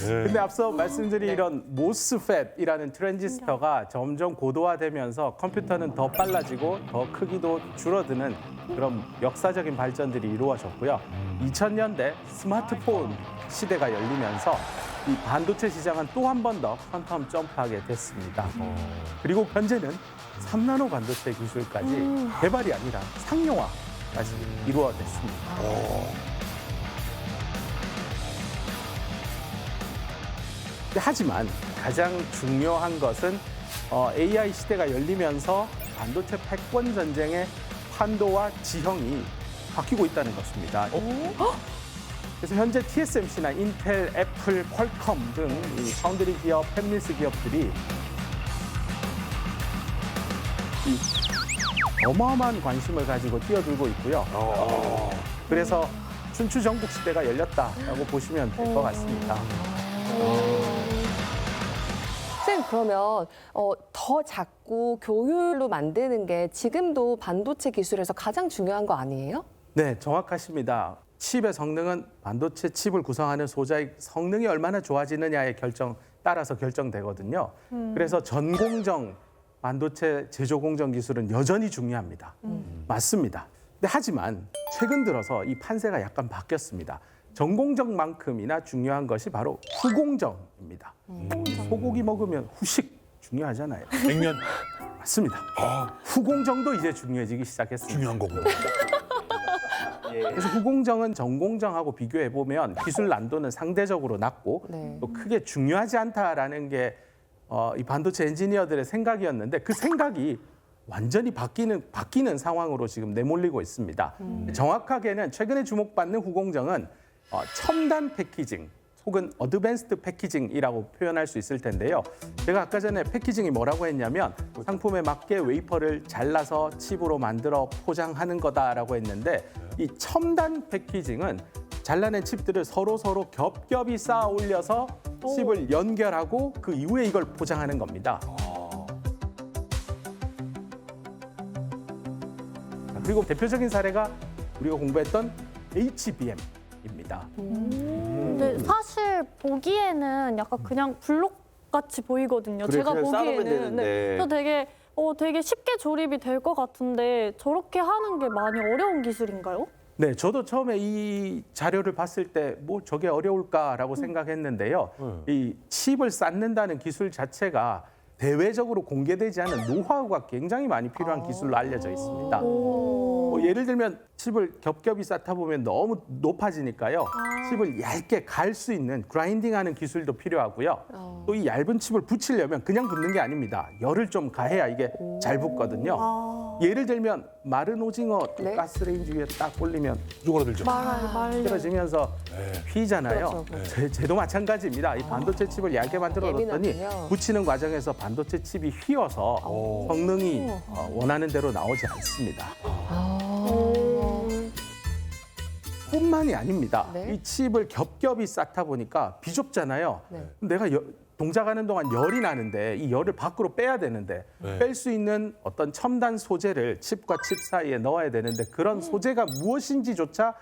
S1: 근데 앞서 말씀드린 이런 모스펫이라는 트랜지스터가 점점 고도화되면서 컴퓨터는 더 빨라지고 더 크기도 줄어드는 그런 역사적인 발전들이 이루어졌고요. 2000년대 스마트폰 시대가 열리면서 이 반도체 시장은 또 한 번 더 퀀텀 점프하게 됐습니다. 그리고 현재는 3나노 반도체 기술까지 개발이 아니라 상용화까지 이루어졌습니다. 하지만 가장 중요한 것은 AI 시대가 열리면서 반도체 패권 전쟁의 판도와 지형이 바뀌고 있다는 것입니다. 그래서 현재 TSMC나 인텔, 애플, 퀄컴 등 이 파운드리 기업, 팹리스 기업들이 이 어마어마한 관심을 가지고 뛰어들고 있고요. 그래서 춘추 전국 시대가 열렸다라고 보시면 될 것 같습니다.
S4: 쌤 그러면 더 작고 교율로 만드는 게 지금도 반도체 기술에서 가장 중요한 거 아니에요?
S1: 네, 정확하십니다. 칩의 성능은 반도체 칩을 구성하는 소자의 성능이 얼마나 좋아지느냐에 따라서 결정되거든요. 그래서 전공정 반도체 제조 공정 기술은 여전히 중요합니다. 맞습니다. 근데 하지만 최근 들어서 이 판세가 약간 바뀌었습니다. 전공정만큼이나 중요한 것이 바로 후공정입니다. 소고기 먹으면 후식 중요하잖아요.
S5: 냉면
S1: 맞습니다. 후공정도 이제 중요해지기 시작했습니다.
S5: 중요한 거고.
S1: 그래서 후공정은 전공정하고 비교해 보면 기술 난도는 상대적으로 낮고
S4: 네.
S1: 또 크게 중요하지 않다라는 게 이 반도체 엔지니어들의 생각이었는데 그 생각이 완전히 바뀌는 상황으로 지금 내몰리고 있습니다. 정확하게는 최근에 주목받는 후공정은 첨단 패키징 혹은 어드밴스드 패키징이라고 표현할 수 있을 텐데요. 제가 아까 전에 패키징이 뭐라고 했냐면 상품에 맞게 웨이퍼를 잘라서 칩으로 만들어 포장하는 거다라고 했는데 이 첨단 패키징은 잘라낸 칩들을 서로 겹겹이 쌓아 올려서 칩을 연결하고 그 이후에 이걸 포장하는 겁니다. 그리고 대표적인 사례가 우리가 공부했던 HBM입니다.
S3: 근데 사실 보기에는 약간 그냥 블록 같이 보이거든요.
S2: 그래,
S3: 제가
S2: 그냥 쌓으면
S3: 보기에는
S2: 되는데.
S3: 그래서 되게 쉽게 조립이 될 것 같은데 저렇게 하는 게 많이 어려운 기술인가요?
S1: 네, 저도 처음에 이 자료를 봤을 때 뭐 저게 어려울까라고 생각했는데요. 이 칩을 쌓는다는 기술 자체가 대외적으로 공개되지 않은 노하우가 굉장히 많이 필요한 기술로 알려져 있습니다. 뭐 예를 들면 칩을 겹겹이 쌓다 보면 너무 높아지니까요. 칩을 얇게 갈 수 있는 그라인딩하는 기술도 필요하고요. 또 이 얇은 칩을 붙이려면 그냥 붙는 게 아닙니다. 열을 좀 가해야 이게 잘 붙거든요. 예를 들면 마른 오징어
S4: 네.
S1: 가스레인지 위에 딱 올리면
S5: 쪼그라들죠.
S3: 말려.
S1: 떨어지면서 휘잖아요.
S4: 그렇죠.
S1: 쟤도 마찬가지입니다. 이 반도체 칩을 얇게 만들어 놨더니
S4: 예민하군요.
S1: 붙이는 과정에서 반도체 칩이 휘어서 성능이 원하는 대로 나오지 않습니다. 뿐만이 아닙니다.
S4: 네.
S1: 이 칩을 겹겹이 쌓다 보니까 비좁잖아요.
S4: 네.
S1: 내가 동작하는 동안 열이 나는데 이 열을 밖으로 빼야 되는데
S5: 네.
S1: 뺄 수 있는 어떤 첨단 소재를 칩과 칩 사이에 넣어야 되는데 그런 소재가 무엇인지조차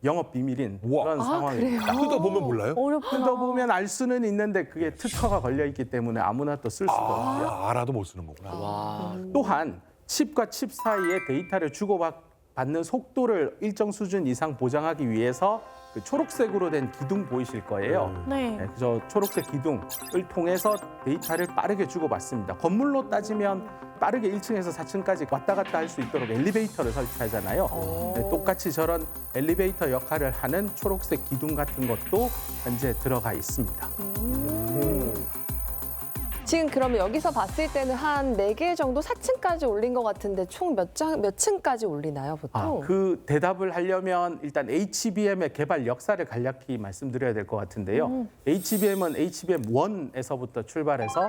S1: 영업 비밀인
S5: 우와.
S1: 그런 상황입니다.
S5: 뜯어보면 몰라요?
S1: 뜯어보면 알 수는 있는데 그게 특허가 걸려 있기 때문에 아무나 또 쓸 수가 없고요.
S5: 알아도 못 쓰는 거구나.
S2: 와.
S1: 또한 칩과 칩 사이에 데이터를 주고받는 속도를 일정 수준 이상 보장하기 위해서 그 초록색으로 된 기둥 보이실 거예요.
S3: 네.
S1: 네, 저 초록색 기둥을 통해서 데이터를 빠르게 주고받습니다. 건물로 따지면 빠르게 1층에서 4층까지 왔다 갔다 할 수 있도록 엘리베이터를 설치하잖아요. 네, 똑같이 저런 엘리베이터 역할을 하는 초록색 기둥 같은 것도 현재 들어가 있습니다.
S4: 지금 그러면 여기서 봤을 때는 한 4개 정도 4층까지 올린 것 같은데 총 몇 층까지 올리나요, 보통?
S1: 그 대답을 하려면 일단 HBM의 개발 역사를 간략히 말씀드려야 될 것 같은데요. HBM은 HBM1에서부터 출발해서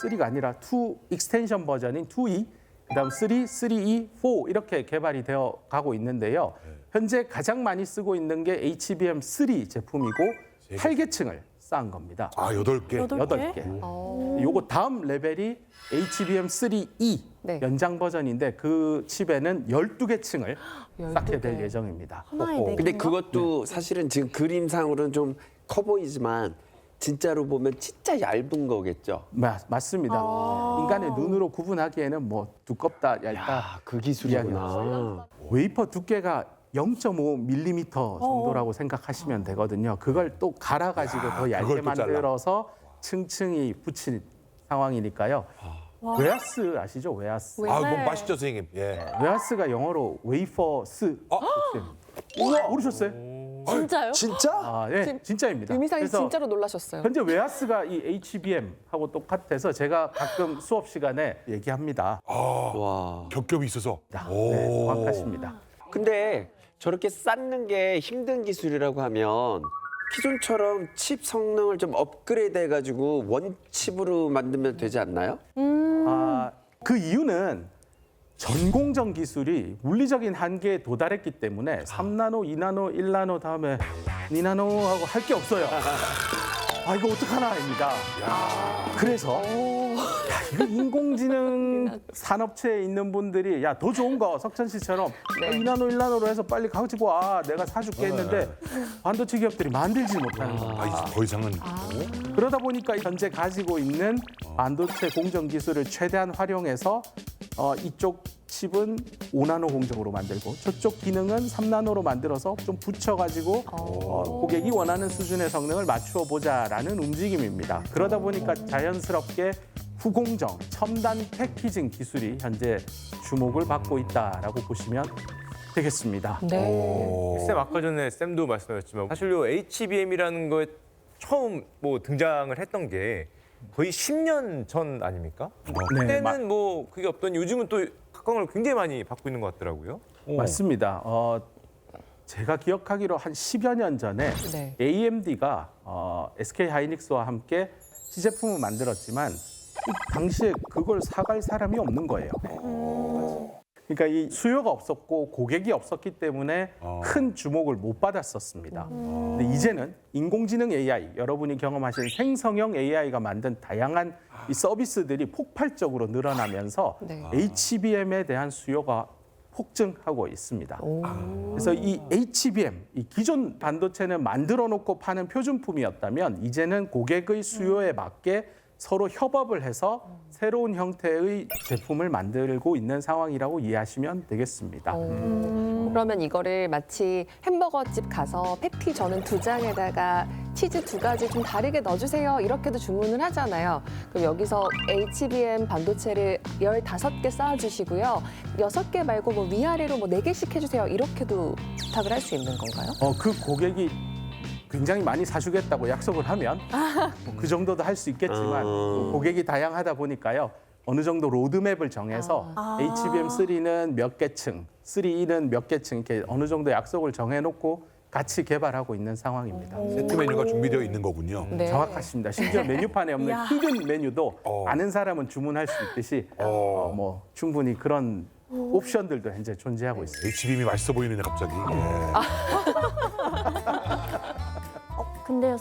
S1: 3가 아니라 2 익스텐션 버전인 2E, 그다음 3, 3E, 4 이렇게 개발이 되어 가고 있는데요. 현재 가장 많이 쓰고 있는 게 HBM3 제품이고 8계층을 쌓은 겁니다.
S5: 아, 8개.
S3: 여덟 개?
S1: 8개. 요거 다음 레벨이 HBM3E
S4: 네.
S1: 연장 버전인데 그 칩에는 12개 층을 쌓게 될
S4: 12개.
S1: 예정입니다.
S3: 하나에 네
S2: 근데
S3: 개인가?
S2: 그것도 사실은 지금 그림상으로는 좀 커 보이지만 진짜로 보면 진짜 얇은 거겠죠.
S1: 맞습니다. 인간의 눈으로 구분하기에는 뭐 두껍다, 얇다.
S2: 야, 그 기술이구나.
S1: 웨이퍼 두께가 0.5mm 정도라고 생각하시면 되거든요. 그걸 또 갈아가지고 더 얇게
S5: 그걸 또 잘라.
S1: 만들어서 층층이 붙인 상황이니까요. 웨하스 아시죠? 웨하스.
S5: 아, 뭐 맛있죠, 선생님. 예.
S1: 웨하스가 영어로 웨이퍼스. 우와, 모르셨어요?
S3: 진짜요?
S2: 진짜?
S1: 아, 네, 진짜입니다.
S4: 유미상이
S1: 그래서
S4: 진짜로 놀라셨어요.
S1: 현재 웨하스가 이 HBM하고 똑같아서 제가 가끔 수업 시간에 얘기합니다.
S2: 와.
S5: 겹겹이 있어서.
S1: 네, 정확하십니다.
S2: 근데 저렇게 쌓는 게 힘든 기술이라고 하면 기존처럼 칩 성능을 좀 업그레이드 해가지고 원칩으로 만들면 되지 않나요?
S1: 그 이유는 전공정 기술이 물리적인 한계에 도달했기 때문에 3나노, 2나노, 1나노 다음에 2나노하고 할 게 없어요. 아, 이거 어떡하나입니다. 그래서 이거 인공지능 산업체에 있는 분들이 야, 더 좋은 거 석천 씨처럼 2나노, 1나노로 해서 빨리 가지고 와. 내가 사줄게 했는데 반도체 기업들이 만들지 못하는 거예요.
S5: 아, 이제 더 이상은.
S1: 그러다 보니까 현재 가지고 있는 반도체 공정 기술을 최대한 활용해서 이쪽 칩은 5나노 공정으로 만들고 저쪽 기능은 3나노로 만들어서 좀 붙여가지고 고객이 원하는 수준의 성능을 맞추어 보자라는 움직임입니다. 그러다 보니까 자연스럽게 후공정, 첨단 패키징 기술이 현재 주목을 받고 있다라고 보시면 되겠습니다.
S4: 네.
S6: 쌤 아까 전에 쌤도 말씀하셨지만 사실 요 HBM이라는 거에 처음 뭐 등장을 했던 게 거의 10년 전 아닙니까?
S1: 네,
S6: 그때는 뭐 그게 없던 요즘은 또 각광을 굉장히 많이 받고 있는 것 같더라고요.
S1: 맞습니다. 제가 기억하기로 한 10여 년 전에
S4: 네.
S1: AMD가 SK 하이닉스와 함께 시제품을 만들었지만 당시에 그걸 사갈 사람이 없는 거예요. 그러니까 이 수요가 없었고 고객이 없었기 때문에 큰 주목을 못 받았었습니다. 근데 이제는 인공지능 AI, 여러분이 경험하신 생성형 AI가 만든 다양한 이 서비스들이 폭발적으로 늘어나면서
S4: 네.
S1: HBM에 대한 수요가 폭증하고 있습니다. 그래서 이 HBM, 이 기존 반도체는 만들어 놓고 파는 표준품이었다면 이제는 고객의 수요에 맞게 서로 협업을 해서 새로운 형태의 제품을 만들고 있는 상황이라고 이해하시면 되겠습니다.
S4: 그러면 이거를 마치 햄버거 집 가서 패티 저는 2장에다가 치즈 2가지 좀 다르게 넣어주세요. 이렇게도 주문을 하잖아요. 그럼 여기서 HBM 반도체를 15개 쌓아주시고요. 6개 말고 뭐 위아래로 뭐 4개씩 해주세요. 이렇게도 부탁을 할 수 있는 건가요?
S1: 그 고객이 굉장히 많이 사주겠다고 약속을 하면 뭐그 정도도 할 수 있겠지만 고객이 다양하다 보니까요. 어느 정도 로드맵을 정해서 HBM3는 몇 개층, 3E는 몇 개층 이렇게 어느 정도 약속을 정해놓고 같이 개발하고 있는 상황입니다.
S5: 세트 메뉴가 준비되어 있는 거군요.
S4: 네.
S1: 정확하십니다. 심지어 메뉴판에 없는
S3: 이야.
S1: 히든 메뉴도 아는 사람은 주문할 수 있듯이 뭐 충분히 그런 옵션들도 현재 존재하고 있습니다.
S5: HBM이 맛있어 보이네요, 갑자기.
S3: 근데요,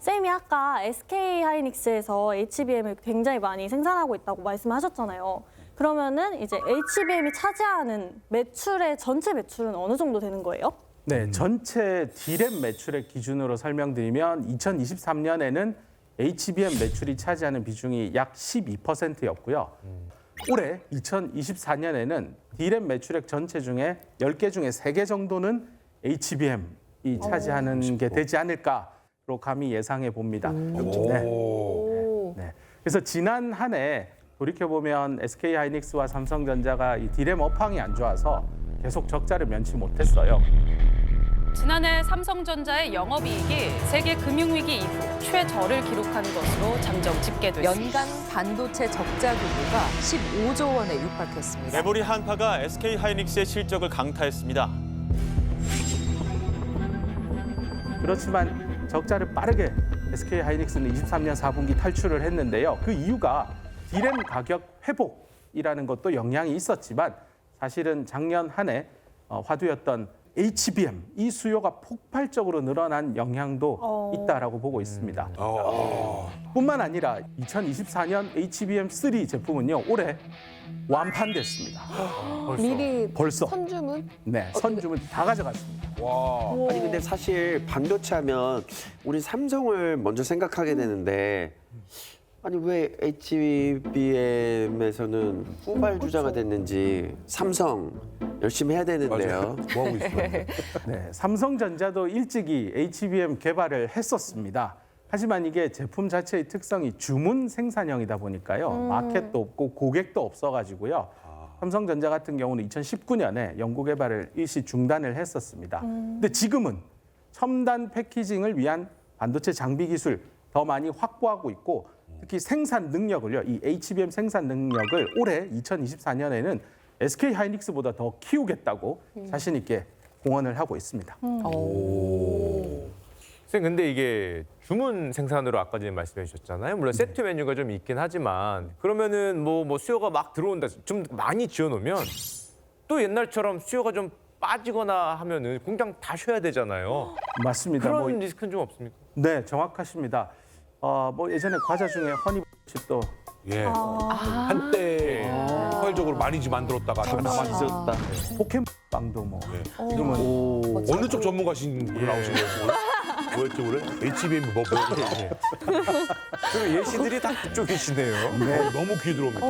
S3: 쌤이 아까 SK 하이닉스에서 HBM을 굉장히 많이 생산하고 있다고 말씀하셨잖아요. 그러면은 이제 HBM이 차지하는 매출의 전체 매출은 어느 정도 되는 거예요?
S1: 네, 전체 D램 매출액 기준으로 설명드리면 2023년에는 HBM 매출이 차지하는 비중이 약 12%였고요. 올해 2024년에는 D램 매출액 전체 중에 10개 중에 3개 정도는 HBM이 차지하는 게 되지 않을까로 감히 예상해 봅니다. 네. 그래서 지난 한 해 돌이켜보면 SK 하이닉스와 삼성전자가 이 D램 업황이 안 좋아서 계속 적자를 면치 못했어요.
S12: 지난해 삼성전자의 영업이익이 세계 금융위기 이후 최저를 기록한 것으로 잠정 집계됐습니다.
S13: 연간 반도체 적자 규모가 15조 원에 육박했습니다.
S14: 메모리 한파가 SK 하이닉스의 실적을 강타했습니다.
S1: 그렇지만 적자를 빠르게 SK 하이닉스는 23년 4분기 탈출을 했는데요. 그 이유가 D램 가격 회복이라는 것도 영향이 있었지만 사실은 작년 한 해 화두였던 HBM 이 수요가 폭발적으로 늘어난 영향도 있다라고 보고 있습니다. 뿐만 아니라 2024년 HBM3 제품은요 올해 완판됐습니다.
S4: 미리
S1: 벌써
S4: 선주문?
S1: 네 선주문 다 가져갔습니다.
S2: 아니 근데 사실 반도체 하면 우리 삼성을 먼저 생각하게 되는데 아니 왜 HBM에서는 후발주자가 됐는지 삼성 열심히 해야 되는데요.
S5: 뭐 하고 있어요?
S1: 네, 삼성전자도 일찍이 HBM 개발을 했었습니다. 하지만 이게 제품 자체의 특성이 주문 생산형이다 보니까요. 마켓도 없고 고객도 없어가지고요. 삼성전자 같은 경우는 2019년에 연구 개발을 일시 중단을 했었습니다. 근데 지금은 첨단 패키징을 위한 반도체 장비 기술 더 많이 확보하고 있고 특히 생산 능력을요. 이 HBM 생산 능력을 올해 2024년에는 SK 하이닉스보다 더 키우겠다고 자신 있게 공언을 하고 있습니다.
S6: 선생님 근데 이게 주문 생산으로 아까 전에 말씀해 주셨잖아요. 물론 세트 메뉴가 좀 있긴 하지만 그러면은 뭐 수요가 막 들어온다 좀 많이 지어놓으면 또 옛날처럼 수요가 좀 빠지거나 하면은 공장 다 쉬어야 되잖아요.
S1: 맞습니다.
S6: 그런 리스크는 좀 없습니까?
S1: 네, 정확하십니다. 뭐 예전에 과자 중에 허니칩도
S5: 예. 한때 폭발적으로 많이 만들었다가 다 남았었다.
S1: 포켓몬빵도 뭐 지금은
S5: 어느 쪽 전문가신 분 나오신 거예요? 뭐였죠, 올해? HBM 뭐
S6: 그럼 예시들이 다 그쪽이시네요.
S5: 너무 귀 들어옵니다.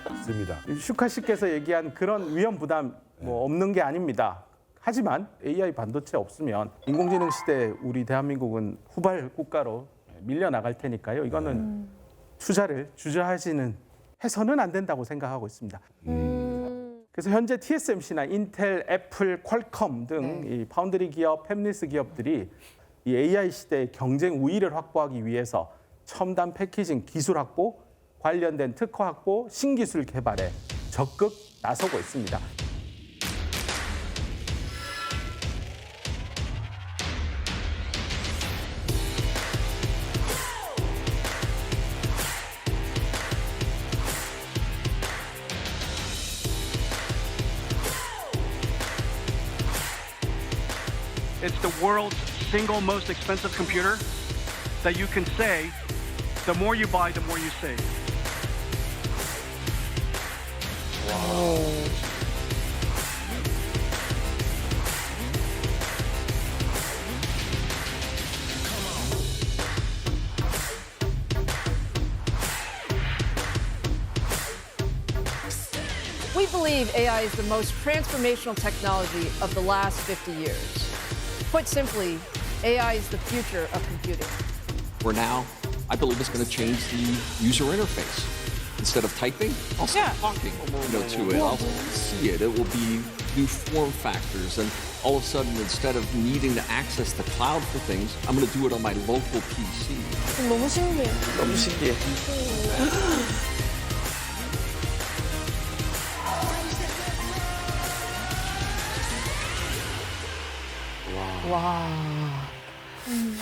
S5: 맞습니다.
S1: 슈카 씨께서 얘기한 그런 위험 부담 뭐 없는 게 아닙니다. 하지만 AI 반도체 없으면 인공지능 시대에 우리 대한민국은 후발 국가로 밀려나갈 테니까요. 이거는 투자를 주저하지는 해서는 안 된다고 생각하고 있습니다. 그래서 현재 TSMC나 인텔, 애플, 퀄컴 등 이 파운드리 기업, 팹리스 기업들이 이 AI 시대의 경쟁 우위를 확보하기 위해서 첨단 패키징 기술 확보, 관련된 특허 확보, 신기술 개발에 적극 나서고 있습니다.
S10: It's the world's single most expensive computer that you can say, the more you buy, the more you save.
S9: We believe AI is the most transformational technology of the last 50 years. Put simply, AI is the future of computing.
S15: For now, I believe it's going to change the user interface. Instead of typing, I'll start talking to it. I'll see it. It will be new form factors. And all of a sudden, instead of needing to access the cloud for things, I'm going to do it on my local PC.
S3: 너무 신기해.
S2: 너무 신기해.
S4: 와.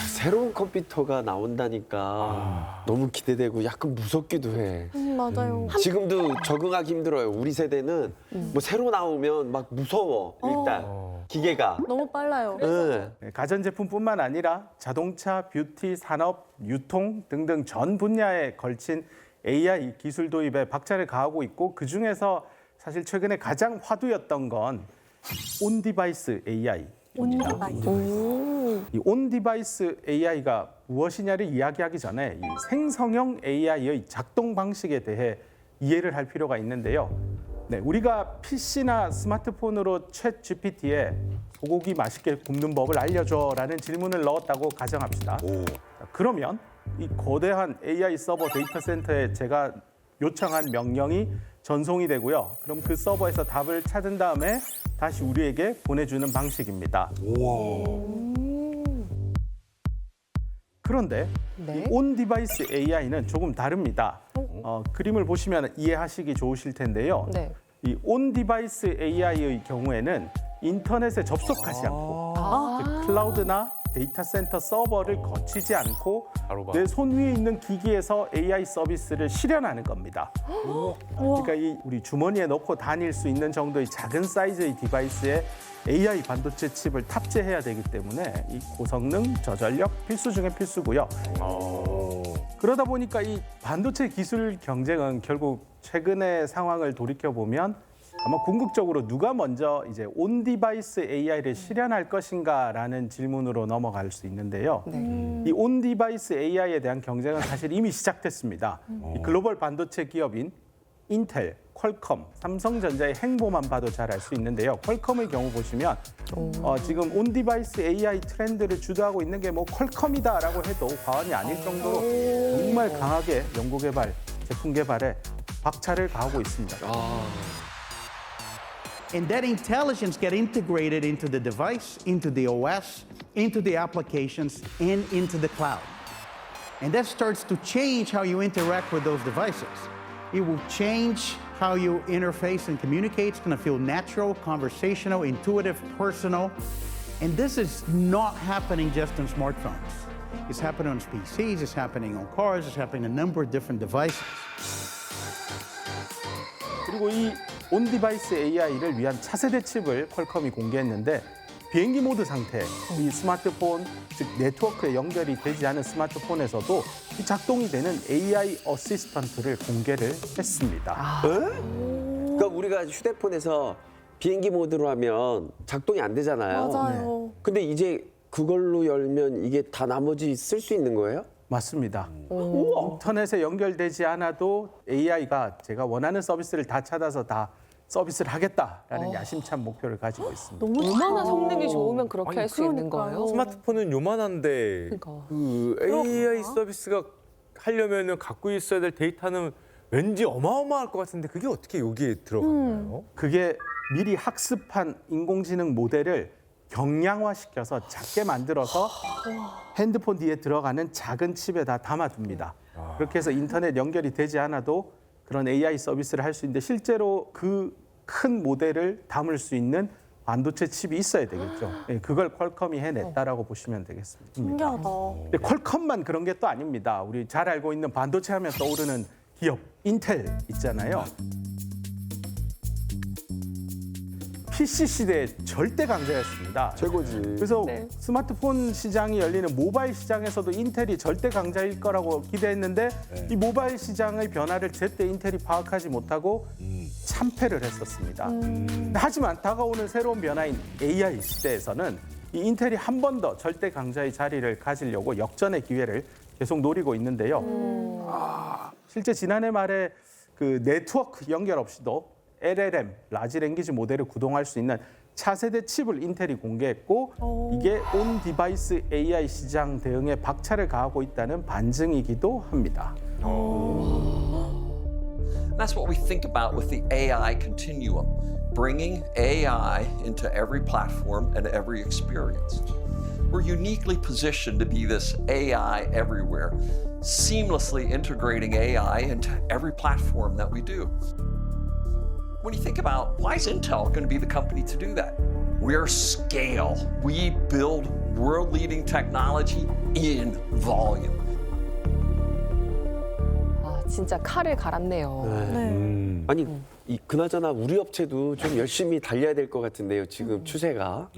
S2: 새로운 컴퓨터가 나온다니까 너무 기대되고 약간 무섭기도 해.
S3: 맞아요.
S2: 지금도 적응하기 힘들어요. 우리 세대는 뭐 새로 나오면 막 무서워. 일단 기계가.
S3: 너무 빨라요.
S2: 네.
S1: 가전제품뿐만 아니라 자동차, 뷰티, 산업, 유통 등등 전 분야에 걸친 AI 기술 도입에 박차를 가하고 있고 그중에서 사실 최근에 가장 화두였던 건 온디바이스 AI입니다. 이 온디바이스 AI가 무엇이냐를 이야기하기 전에 이 생성형 AI의 작동 방식에 대해 이해를 할 필요가 있는데요. 네, 우리가 PC나 스마트폰으로 챗 GPT에 소고기 맛있게 굽는 법을 알려줘라는 질문을 넣었다고 가정합시다. 그러면 이 거대한 AI 서버 데이터 센터에 제가 요청한 명령이 전송이 되고요. 그럼 그 서버에서 답을 찾은 다음에 다시 우리에게 보내주는 방식입니다. 그런데
S4: 네.
S1: 이 온디바이스 AI는 조금 다릅니다. 그림을 보시면 이해하시기 좋으실 텐데요.
S4: 네.
S1: 이 온디바이스 AI의 경우에는 인터넷에 접속하지 않고 즉 클라우드나 데이터 센터 서버를 거치지 않고 내 손 위에 있는 기기에서 AI 서비스를 실현하는 겁니다. 그러니까 이 우리 주머니에 넣고 다닐 수 있는 정도의 작은 사이즈의 디바이스에 AI 반도체 칩을 탑재해야 되기 때문에 이 고성능, 저전력 필수 중에 필수고요. 그러다 보니까 이 반도체 기술 경쟁은 결국 최근의 상황을 돌이켜 보면 아마 궁극적으로 누가 먼저 이제 온디바이스 AI를 실현할 것인가라는 질문으로 넘어갈 수 있는데요. 이 온디바이스 AI에 대한 경쟁은 사실 이미 시작됐습니다. 이 글로벌 반도체 기업인 인텔, 퀄컴, 삼성전자의 행보만 봐도 잘 알 수 있는데요. 퀄컴의 경우 보시면 지금 온디바이스 AI 트렌드를 주도하고 있는 게 뭐 퀄컴이다라고 해도 과언이 아닐 정도로 정말 강하게 연구 개발, 제품 개발에 박차를 가하고 있습니다.
S16: And that intelligence get integrated into the device, into the OS, into the applications, and into the cloud. And that starts to change how you interact with those devices. It will change how you interface and communicate. It's going to feel natural, conversational, intuitive, personal. And this is not happening just on smartphones. It's happening on PCs, it's happening on cars, it's happening on a number of different devices.
S1: 그리고 이 온디바이스 AI를 위한 차세대 칩을 퀄컴이 공개했는데 비행기 모드 상태, 이 스마트폰, 즉 네트워크에 연결이 되지 않은 스마트폰에서도 이 작동이 되는 AI 어시스턴트를 공개를 했습니다.
S2: 그러니까 우리가 휴대폰에서 비행기 모드로 하면 작동이 안 되잖아요.
S3: 맞아요.
S2: 근데 이제 그걸로 열면 이게 다 나머지 쓸 수 있는 거예요?
S1: 맞습니다. 인터넷에 연결되지 않아도 AI가 제가 원하는 서비스를 다 찾아서 다 서비스를 하겠다라는 야심찬 목표를 가지고 있습니다.
S4: 얼마나 성능이 좋으면 그렇게
S6: 아니,
S4: 할 수 있는 거예요?
S6: 스마트폰은 요만한데
S4: 그러니까.
S6: 그 AI 서비스가 하려면은 갖고 있어야 될 데이터는 왠지 어마어마할 것 같은데 그게 어떻게 여기에 들어가나요?
S1: 그게 미리 학습한 인공지능 모델을 경량화시켜서 작게 만들어서 핸드폰 뒤에 들어가는 작은 칩에다 담아둡니다. 그렇게 해서 인터넷 연결이 되지 않아도 그런 AI 서비스를 할 수 있는데 실제로 그 큰 모델을 담을 수 있는 반도체 칩이 있어야 되겠죠. 네, 그걸 퀄컴이 해냈다라고 보시면 되겠습니다.
S3: 신기하다.
S1: 근데 퀄컴만 그런 게 또 아닙니다. 우리 잘 알고 있는 반도체 하면 떠오르는 기업 인텔 있잖아요. PC 시대의 절대 강자였습니다.
S2: 최고지.
S1: 그래서 스마트폰 시장이 열리는 모바일 시장에서도 인텔이 절대 강자일 거라고 기대했는데 이 모바일 시장의 변화를 제때 인텔이 파악하지 못하고 참패를 했었습니다. 하지만 다가오는 새로운 변화인 AI 시대에서는 이 인텔이 한 번 더 절대 강자의 자리를 가지려고 역전의 기회를 계속 노리고 있는데요. 실제 지난해 말에 그 네트워크 연결 없이도 LLM, 라지 랭귀지 모델을 구동할 수 있는 차세대 칩을 인텔이 공개했고 이게 온 디바이스 AI 시장 대응에 박차를 가하고 있다는 반증이기도 합니다.
S17: That's what we think about with the AI continuum, bringing AI into every platform and every experience. We're uniquely positioned to be this AI everywhere, seamlessly integrating AI into every platform that we do. When you think about why is Intel going to be the company to do that? We're scale. We build world-leading technology in volume.
S4: 아, 진짜 칼을 갈았네요.
S2: 아니 그나저나 우리 업체도 좀 열심히 달려야 될 것 같은데요. 지금 추세가.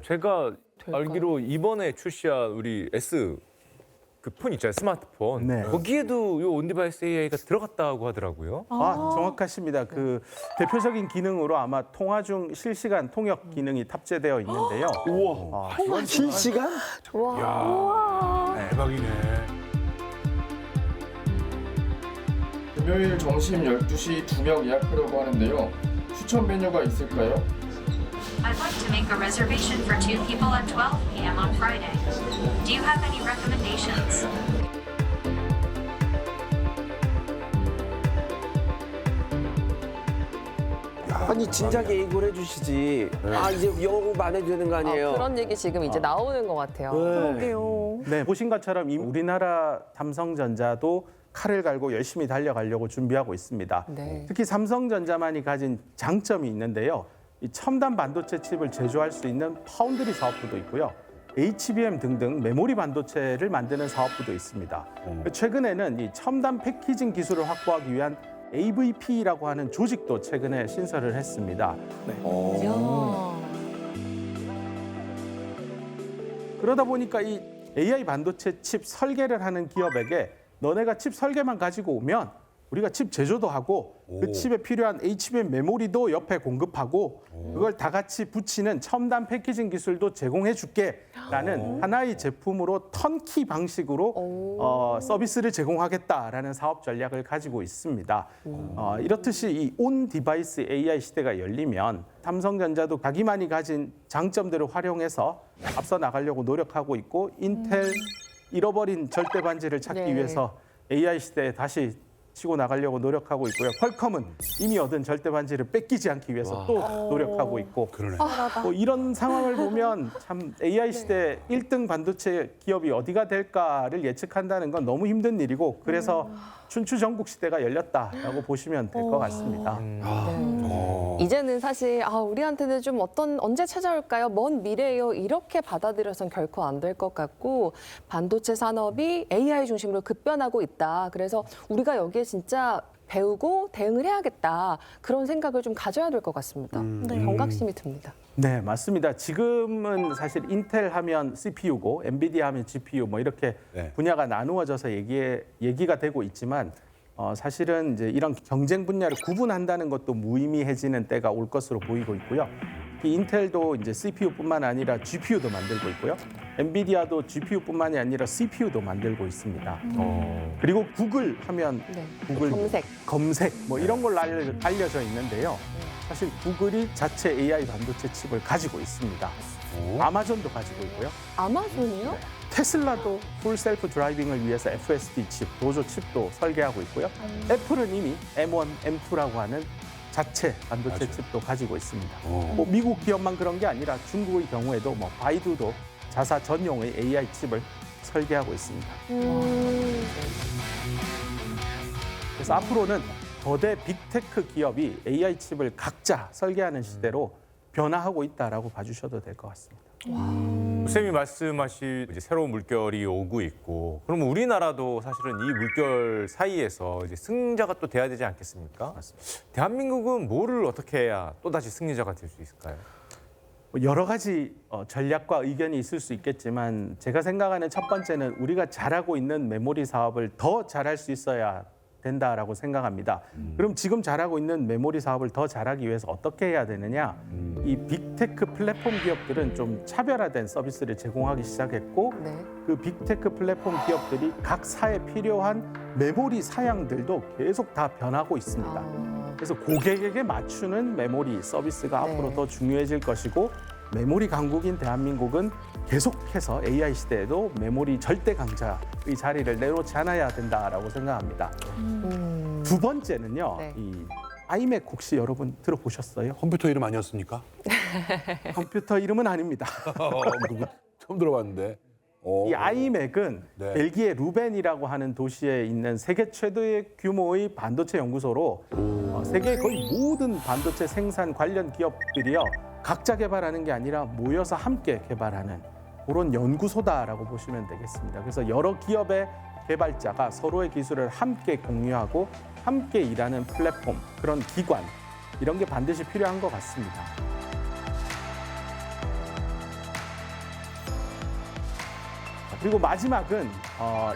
S6: 제가 알기로 이번에 출시한 우리 S 그 폰 있잖아요, 스마트폰.
S1: 네.
S6: 거기에도 요 온디바이스 AI가 들어갔다고 하더라고요.
S1: 정확하십니다. 그 대표적인 기능으로 아마 통화 중 실시간 통역 기능이 탑재되어 있는데요.
S2: 우와. 통화 실시간?
S4: 와.
S5: 대박이네.
S18: 금요일 점심 12시 2명 예약하려고 하는데요. 추천 메뉴가 있을까요?
S19: I'd like to make a reservation for 2 people at 12 p.m. on Friday. Do you have any recommendations?
S2: 아니 진작에 예고를 해주시지. 아 이제 영업만 해도 되는 거 아니에요?
S4: 그런 얘기 지금 이제 나오는 것 같아요.
S3: 그러게요.
S1: 네, 보신 것처럼 이미 우리나라 삼성전자도 칼을 갈고 열심히 달려가려고 준비하고 있습니다.
S4: 네.
S1: 특히 삼성전자만이 가진 장점이 있는데요. 이 첨단 반도체 칩을 제조할 수 있는 파운드리 사업부도 있고요. HBM 등등 메모리 반도체를 만드는 사업부도 있습니다. 최근에는 이 첨단 패키징 기술을 확보하기 위한 AVP라고 하는 조직도 최근에 신설을 했습니다. 그러다 보니까 이 AI 반도체 칩 설계를 하는 기업에게 너네가 칩 설계만 가지고 오면 우리가 칩 제조도 하고 그 칩에 필요한 HBM 메모리도 옆에 공급하고 그걸 다 같이 붙이는 첨단 패키징 기술도 제공해 줄게라는 하나의 제품으로 턴키 방식으로 서비스를 제공하겠다라는 사업 전략을 가지고 있습니다. 이렇듯이 이 온 디바이스 AI 시대가 열리면 삼성전자도 자기만이 가진 장점들을 활용해서 앞서 나가려고 노력하고 있고 인텔 잃어버린 절대 반지를 찾기
S4: 네.
S1: 위해서 AI 시대에 다시 치고 나가려고 노력하고 있고요. 퀄컴은 이미 얻은 절대 반지를 뺏기지 않기 위해서 또 노력하고 있고 뭐 이런 상황을 보면 참 AI 시대 1등 반도체 기업이 어디가 될까를 예측한다는 건 너무 힘든 일이고 그래서 춘추 전국 시대가 열렸다라고 보시면 될 것 같습니다.
S4: 이제는 사실 우리한테는 좀 언제 찾아올까요? 먼 미래예요. 이렇게 받아들여선 결코 안 될 것 같고 반도체 산업이 AI 중심으로 급변하고 있다. 그래서 우리가 여기에 진짜 배우고 대응을 해야겠다. 그런 생각을 좀 가져야 될 것 같습니다. 경각심이 듭니다.
S1: 네, 맞습니다. 지금은 사실 인텔 하면 CPU고 엔비디아 하면 GPU 뭐 이렇게 분야가 나누어져서 얘기가 되고 있지만 사실은 이제 이런 경쟁 분야를 구분한다는 것도 무의미해지는 때가 올 것으로 보이고 있고요. 특히 인텔도 이제 CPU뿐만 아니라 GPU도 만들고 있고요. 엔비디아도 GPU뿐만이 아니라 CPU도 만들고 있습니다. 그리고 구글 하면 구글 검색 뭐 이런 걸로 알려져 있는데요. 사실 구글이 자체 AI 반도체 칩을 가지고 있습니다. 아마존도 가지고 있고요.
S4: 아마존이요?
S1: 테슬라도 풀 셀프 드라이빙을 위해서 FSD 칩, 도조 칩도 설계하고 있고요. 애플은 이미 M1, M2라고 하는 자체 반도체 칩도 가지고 있습니다. 뭐 미국 기업만 그런 게 아니라 중국의 경우에도 뭐 바이두도 자사 전용의 AI 칩을 설계하고 있습니다. 그래서 앞으로는 거대 빅테크 기업이 AI 칩을 각자 설계하는 시대로 변화하고 있다라고 봐주셔도 될 것 같습니다.
S6: 쌤이 말씀하신 이제 새로운 물결이 오고 있고, 그러면 우리나라도 사실은 이 물결 사이에서 이제 승자가 또 돼야 되지 않겠습니까? 대한민국은 뭐를 어떻게 해야 또 다시 승리자가 될 수 있을까요?
S1: 여러 가지 전략과 의견이 있을 수 있겠지만 제가 생각하는 첫 번째는 우리가 잘하고 있는 메모리 사업을 더 잘할 수 있어야 된다라고 생각합니다. 그럼 지금 잘하고 있는 메모리 사업을 더 잘하기 위해서 어떻게 해야 되느냐? 이 빅테크 플랫폼 기업들은 좀 차별화된 서비스를 제공하기 시작했고 그 빅테크 플랫폼 기업들이 각 사에 필요한 메모리 사양들도 계속 다 변하고 있습니다. 그래서 고객에게 맞추는 메모리 서비스가 앞으로 더 중요해질 것이고 메모리 강국인 대한민국은 계속해서 AI 시대에도 메모리 절대 강자의 자리를 내놓지 않아야 된다라고 생각합니다. 두 번째는요. 이 아이맥 혹시 여러분 들어보셨어요?
S5: 컴퓨터 이름 아니었습니까?
S1: 컴퓨터 이름은 아닙니다.
S5: 처음 들어봤는데.
S1: 이 아이맥은 벨기에 루벤이라고 하는 도시에 있는 세계 최대의 규모의 반도체 연구소로 세계 거의 모든 반도체 생산 관련 기업들이요. 각자 개발하는 게 아니라 모여서 함께 개발하는 그런 연구소다라고 보시면 되겠습니다. 그래서 여러 기업의 개발자가 서로의 기술을 함께 공유하고 함께 일하는 플랫폼, 그런 기관, 이런 게 반드시 필요한 것 같습니다. 그리고 마지막은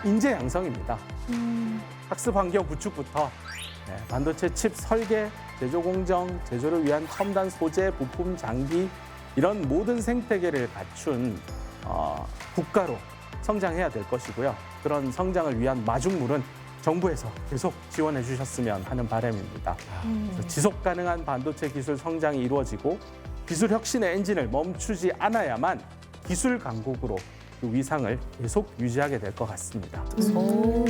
S1: 인재 양성입니다. 학습 환경 구축부터 반도체 칩 설계, 제조 공정, 제조를 위한 첨단 소재, 부품, 장비 이런 모든 생태계를 갖춘 국가로 성장해야 될 것이고요. 그런 성장을 위한 마중물은 정부에서 계속 지원해 주셨으면 하는 바람입니다. 그래서 지속 가능한 반도체 기술 성장이 이루어지고 기술 혁신의 엔진을 멈추지 않아야만 기술 강국으로 그 위상을 계속 유지하게 될 것 같습니다.
S4: 오.